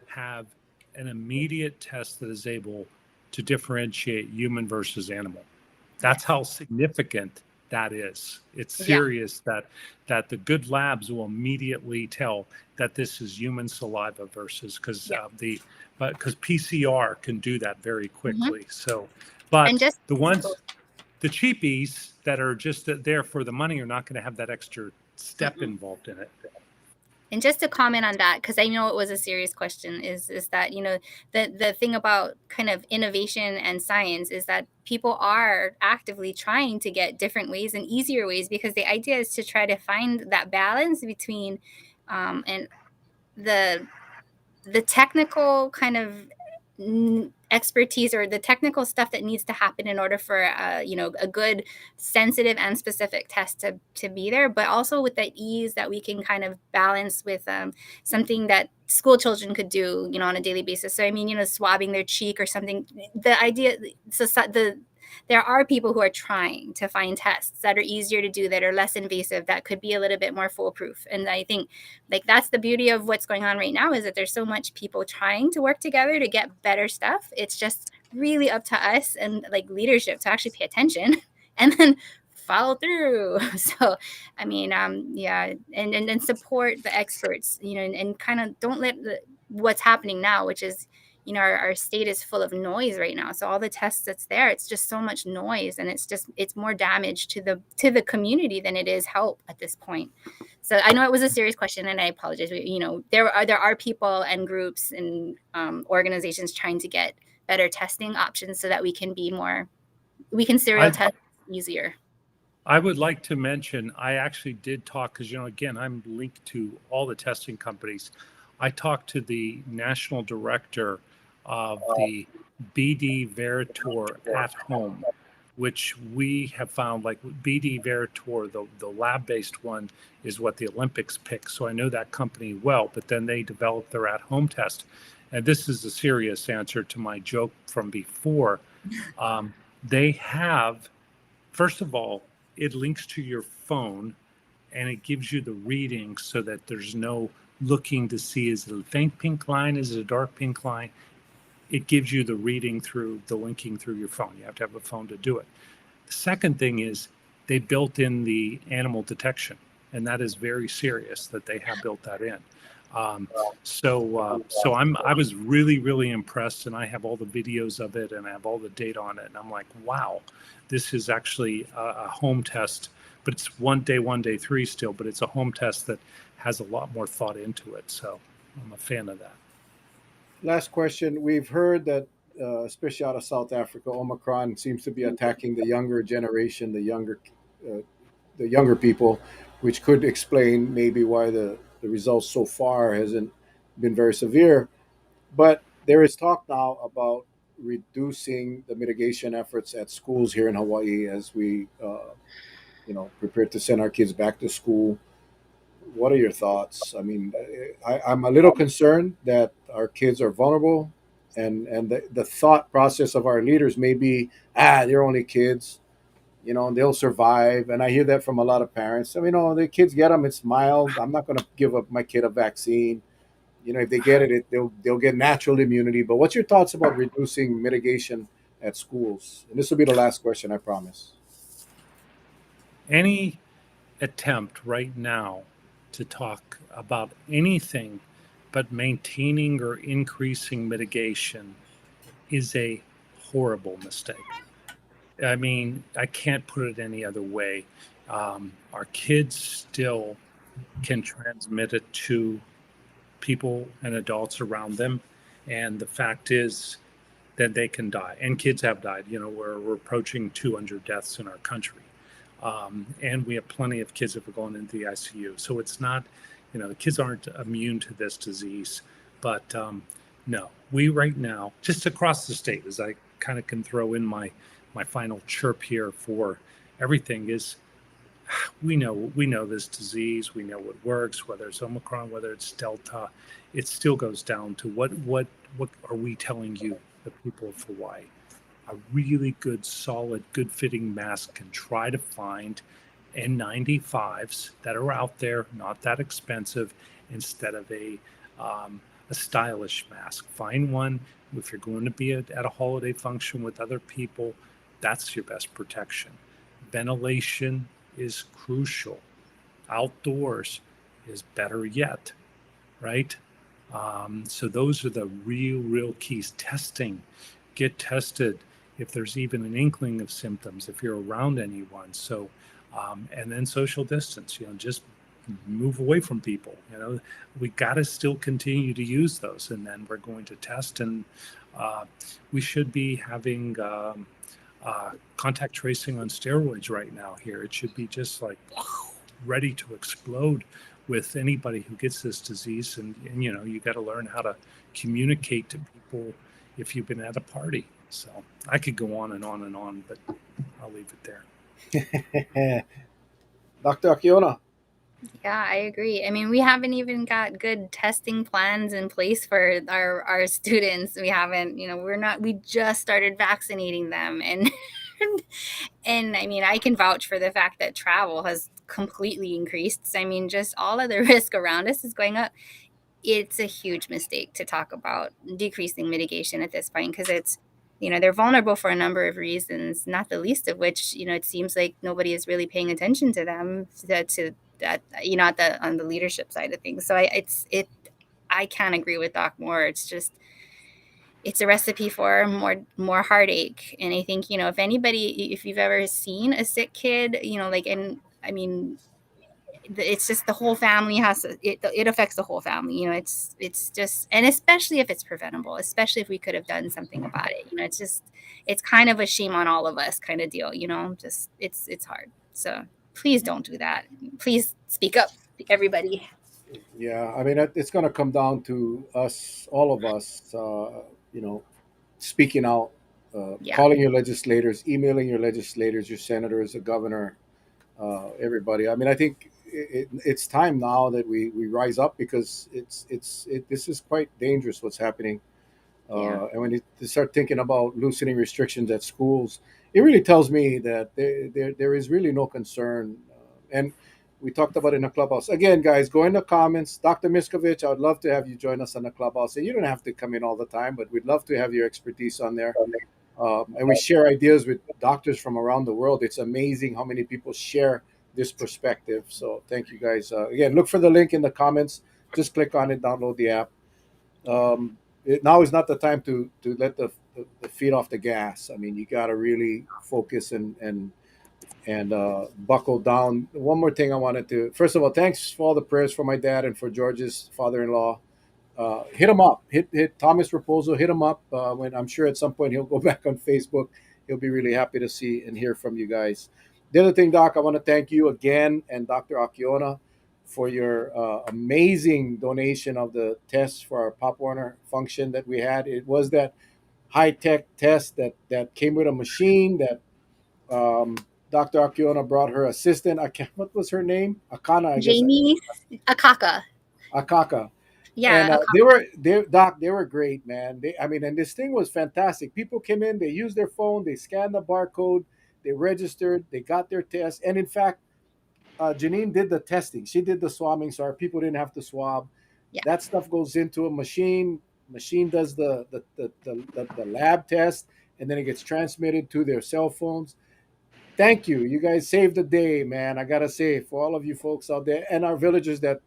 have an immediate test that is able to differentiate human versus animal. That's yes, how significant that is. It's yeah, serious that the good labs will immediately tell that this is human saliva versus because yeah. because PCR can do that very Hmm. quickly. So, And but just the cheapies that are just there for the money are not going to have that extra step mm-mm. involved in it. And just to comment on that, because I know it was a serious question, is that the thing about kind of innovation and science is that people are actively trying to get different ways and easier ways, because the idea is to try to find that balance between and the technical kind of expertise or the technical stuff that needs to happen in order for a good sensitive and specific test to be there, but also with the ease that we can kind of balance with something that school children could do on a daily basis. So I mean, swabbing their cheek or something. The idea, so there are people who are trying to find tests that are easier to do, that are less invasive, that could be a little bit more foolproof. And I think like that's the beauty of what's going on right now, is that there's so much people trying to work together to get better stuff. It's just really up to us and like leadership to actually pay attention and then follow through. So I mean, yeah, and support the experts, and kind of don't let what's happening now, which is our state is full of noise right now. So all the tests that's there, it's just so much noise, and it's more damage to the community than it is help at this point. So I know it was a serious question, and I apologize. There are people and groups and organizations trying to get better testing options so that we can serial I test easier. I would like to mention, I actually did talk because, again, I'm linked to all the testing companies. I talked to the national director of the BD Veritor at home, which we have found like BD Veritor, the lab based one, is what the Olympics pick. So I know that company well, but then they developed their at home test. And this is a serious answer to my joke from before. They have, first of all, it links to your phone and it gives you the reading so that there's no looking to see, is it a faint pink line, is it a dark pink line? It gives you the reading through the linking through your phone. You have to have a phone to do it. The second thing is they built in the animal detection, and that is very serious that they have built that in. So I was really, really impressed, and I have all the videos of it and I have all the data on it, and I'm like, wow, this is actually a home test, but it's one day three still, but it's a home test that has a lot more thought into it. So I'm a fan of that. Last question. We've heard that, especially out of South Africa, Omicron seems to be attacking the younger generation, uh, the younger people, which could explain maybe why the results so far hasn't been very severe. But there is talk now about reducing the mitigation efforts at schools here in Hawaii as we, prepare to send our kids back to school. What are your thoughts? I mean, I'm a little concerned that our kids are vulnerable, and the thought process of our leaders may be, they're only kids, and they'll survive. And I hear that from a lot of parents. So, the kids get them, it's mild. I'm not going to give up my kid a vaccine. If they get it, they'll get natural immunity. But what's your thoughts about reducing mitigation at schools? And this will be the last question, I promise. Any attempt right now to talk about anything but maintaining or increasing mitigation is a horrible mistake. I mean, I can't put it any other way. Our kids still can transmit it to people and adults around them. And the fact is that they can die. And kids have died. We're approaching 200 deaths in our country. And we have plenty of kids that are going into the ICU. So it's not, the kids aren't immune to this disease. But no, we right now, just across the state, as I kind of can throw in my final chirp here for everything, is we know this disease, we know what works, whether it's Omicron, whether it's Delta. It still goes down to what are we telling you, the people of Hawaii? A really good, solid, good fitting mask can try to find N95s that are out there, not that expensive, instead of a stylish mask. Find one. If you're going to be at a holiday function with other people, that's your best protection. Ventilation is crucial. Outdoors is better yet, right? So those are the real keys. Testing, get tested if there's even an inkling of symptoms, if you're around anyone. So, and then social distance, just move away from people. We got to still continue to use those, and then we're going to test, and we should be having contact tracing on steroids right now here. It should be just like ready to explode with anybody who gets this disease. And you got to learn how to communicate to people if you've been at a party. So I could go on and on and on, but I'll leave it there. Dr. Akiona. Yeah, I agree. I mean, we haven't even got good testing plans in place for our students. We haven't, we just started vaccinating them, and and I mean, I can vouch for the fact that travel has completely increased. I mean, just all of the risk around us is going up. It's a huge mistake to talk about decreasing mitigation at this point, because it's, they're vulnerable for a number of reasons, not the least of which, it seems like nobody is really paying attention to them, to that, on the leadership side of things. So I can't agree with Doc more. It's a recipe for more heartache. And I think, if you've ever seen a sick kid, I mean, it's just the whole family it affects the whole family. It's just, and especially if it's preventable, especially if we could have done something about it. It's kind of a shame on all of us kind of deal. Just it's hard. So please don't do that. Please speak up, everybody. Yeah, I mean, it's going to come down to us, all of us, speaking out, Yeah. calling your legislators, emailing your legislators, your senators, the governor, everybody. I mean, I think it's time now that we rise up, because this is quite dangerous what's happening. Yeah. And when you start thinking about loosening restrictions at schools, it really tells me that there is really no concern. And we talked about it in the clubhouse. Again, guys, go in the comments. Dr. Miscovich, I would love to have you join us on the clubhouse. And you don't have to come in all the time, but we'd love to have your expertise on there. And we share ideas with doctors from around the world. It's amazing how many people share this perspective. So thank you, guys. Again, look for the link in the comments. Just click on it, download the app. Now is not the time to let the feet off the gas. I mean, you got to really focus and buckle down. One more thing I wanted to, first of all, thanks for all the prayers for my dad and for George's father-in-law. Hit him up. Hit Thomas Raposo. Hit him up. When I'm sure at some point he'll go back on Facebook. He'll be really happy to see and hear from you guys. The other thing, Doc, I want to thank you again and Dr. Akiona for your amazing donation of the tests for our Pop Warner function that we had. It was that high tech test that came with a machine that um, Dr. Akiona brought her assistant. What was her name? Akana, I guess. Jamie Akaka. Akaka. Yeah. And they were great, man. I mean, and this thing was fantastic. People came in, they used their phone, they scanned the barcode, they registered, they got their test, and in fact, Janine did the testing. She did the swabbing, so our people didn't have to swab. Yeah. That stuff goes into a machine. Machine does the lab test, and then it gets transmitted to their cell phones. Thank you. You guys saved the day, man. I gotta say, for all of you folks out there and our villagers that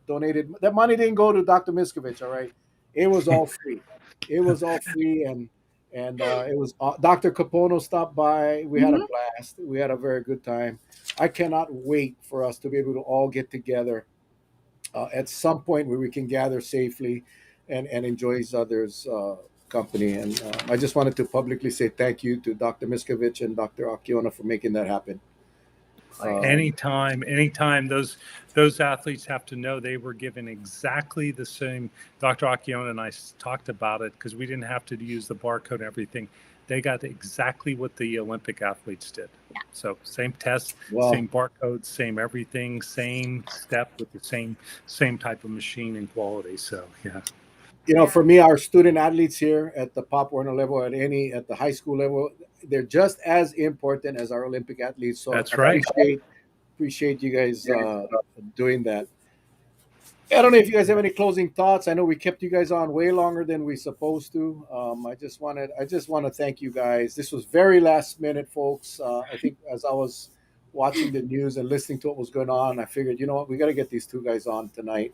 donated, that money didn't go to Dr. Miscovich. All right, it was all free. It was all free, and it was Dr. Capono stopped by. We had a Mhm. blast. We had a very good time. I cannot wait for us to be able to all get together at some point where we can gather safely and enjoy each other's company. And I just wanted to publicly say thank you to Dr. Miscovich and Dr. Akiona for making that happen. Anytime those athletes have to know they were given exactly the same. Dr. Akiona and I talked about it because we didn't have to use the barcode and everything. They got exactly what the Olympic athletes did. So same test, Well, same barcode, same everything, same step with the same type of machine and quality. So yeah, Yeah. for me, our student athletes here at the Pop Warner level, at the high school level, they're just as important as our Olympic athletes. So that's right. appreciate you guys doing that. I don't know if you guys have any closing thoughts. I know we kept you guys on way longer than we supposed to. I just want to thank you guys. This was very last minute, folks. I think as I was watching the news and listening to what was going on, I figured, you know what, we got to get these two guys on tonight.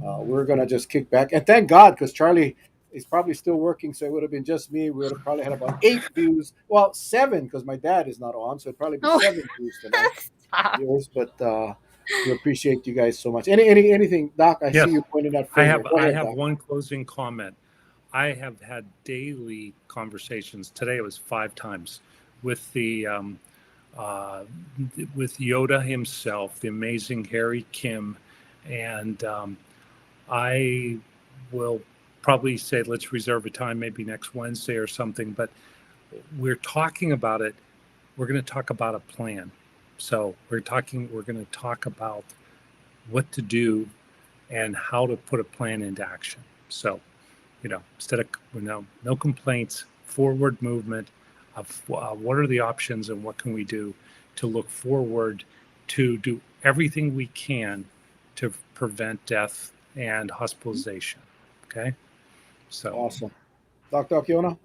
We're gonna just kick back and thank God because Charlie is probably still working, so it would have been just me. We would have probably had about 8 views. Well, 7 because my dad is not on, so it'd probably be Oh, 7 views tonight. stop. Viewers, but we appreciate you guys so much. Anything, Doc? I see Yes, you pointing that finger. Go I ahead, have Doc. one closing comment. I have had daily conversations. Today it was 5 times with the uh, with Yoda himself, the amazing Harry Kim, and I will probably say let's reserve a time, maybe next Wednesday or something. But we're talking about it. We're going to talk about a plan. So we're going to talk about what to do and how to put a plan into action. So, instead of no complaints, forward movement of what are the options and what can we do to look forward to do everything we can to prevent death and hospitalization. Okay, so Awesome, Dr. Akiona.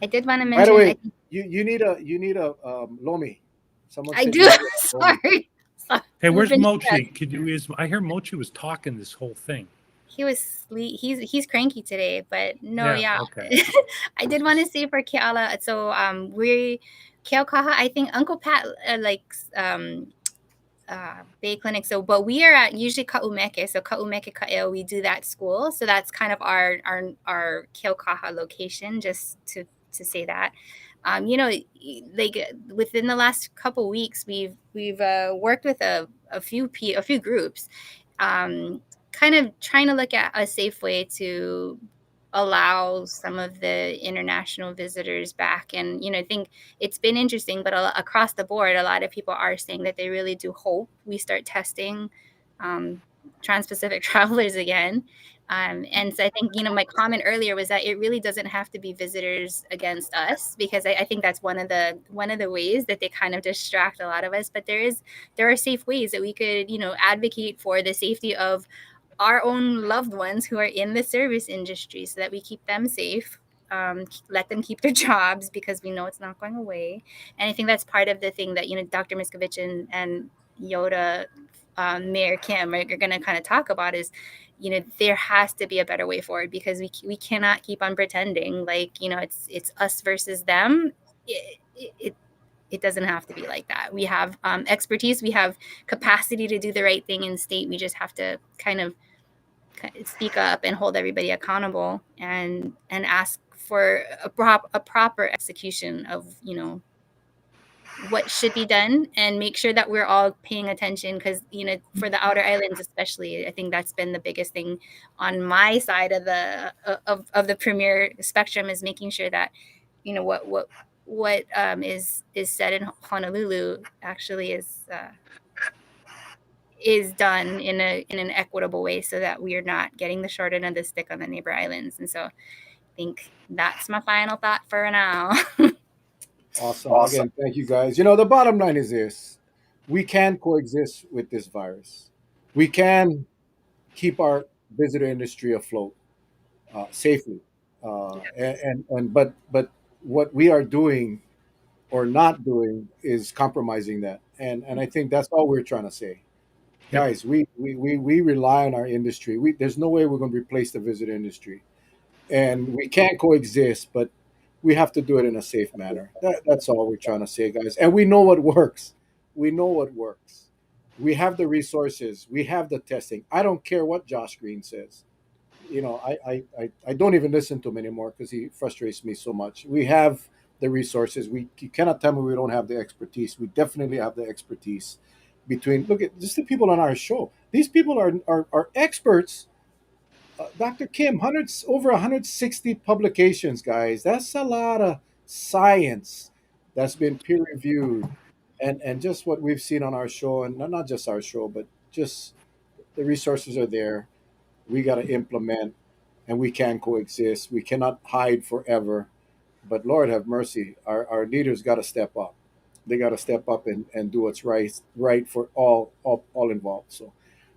I did want to By the mention, way, you need a Lomi. Someone I said do. you need a Lomi. Sorry. Sorry. hey, We've where's been Mochi? I hear Mochi was talking this whole thing. he was he's cranky today, but no, Yeah, yeah. okay. I did want to say for Keala, so we Keaukaha, I think Uncle Pat likes Bay Clinic. So, but we are at usually Kaumeke. So Kaumeke Ka'eo, we do that school. So that's kind of our Keaukaha location, just to say that. Like within the last couple weeks, we've worked with a few groups, kind of trying to look at a safe way to allow some of the international visitors back. And I think it's been interesting, but across the board, a lot of people are saying that they really do hope we start testing trans-Pacific travelers again. And so I think, my comment earlier was that it really doesn't have to be visitors against us, because I think that's one of the ways that they kind of distract a lot of us. But there are safe ways that we could, advocate for the safety of our own loved ones who are in the service industry, so that we keep them safe, let them keep their jobs, because we know it's not going away. And I think that's part of the thing that Dr. Miscovich and Yoda, Mayor Kim are going to kind of talk about is, there has to be a better way forward, because we cannot keep on pretending like it's us versus them. It doesn't have to be like that. We have expertise, we have capacity to do the right thing in state. We just have to kind of speak up and hold everybody accountable, and ask for a proper execution of what should be done, and make sure that we're all paying attention, because for the outer islands especially, I think that's been the biggest thing on my side of the premier spectrum, is making sure that what is said in Honolulu actually is done in an equitable way, so that we are not getting the short end of the stick on the neighbor islands. And so I think that's my final thought for now. Awesome. Again, thank you guys. The bottom line is this: we can coexist with this virus. We can keep our visitor industry afloat safely. But what we are doing or not doing is compromising that. And I think that's all we're trying to say. Yep. Guys, we rely on our industry. There's no way we're going to replace the visitor industry. And we can't coexist, but we have to do it in a safe manner. That's all we're trying to say, guys. And we know what works. We know what works. We have the resources. We have the testing. I don't care what Josh Green says. I don't even listen to him anymore because he frustrates me so much. We have the resources. You cannot tell me we don't have the expertise. We definitely have the expertise. Look at just the people on our show. These people are experts. Dr. Kim, hundreds over 160 publications, guys. That's a lot of science that's been peer reviewed, and just what we've seen on our show, and not just our show, but just the resources are there. We got to implement, and we can coexist. We cannot hide forever. But Lord have mercy, our leaders got to step up. They got to step up and do what's right for all involved. So,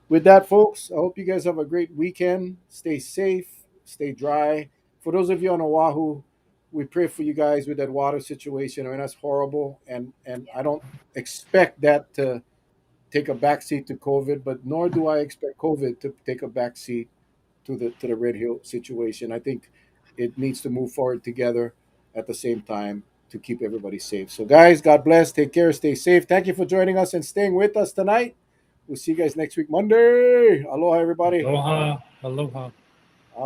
with that, folks, I hope you guys have a great weekend. Stay safe, stay dry. For those of you on Oahu, we pray for you guys with that water situation. I mean, that's horrible, and I don't expect that to take a backseat to COVID, but nor do I expect COVID to take a backseat to the Red Hill situation. I think it needs to move forward together at the same time to keep everybody safe. So, guys, God bless. Take care. Stay safe. Thank you for joining us and staying with us tonight. We'll see you guys next week, Monday. Aloha, everybody. Aloha. Aloha.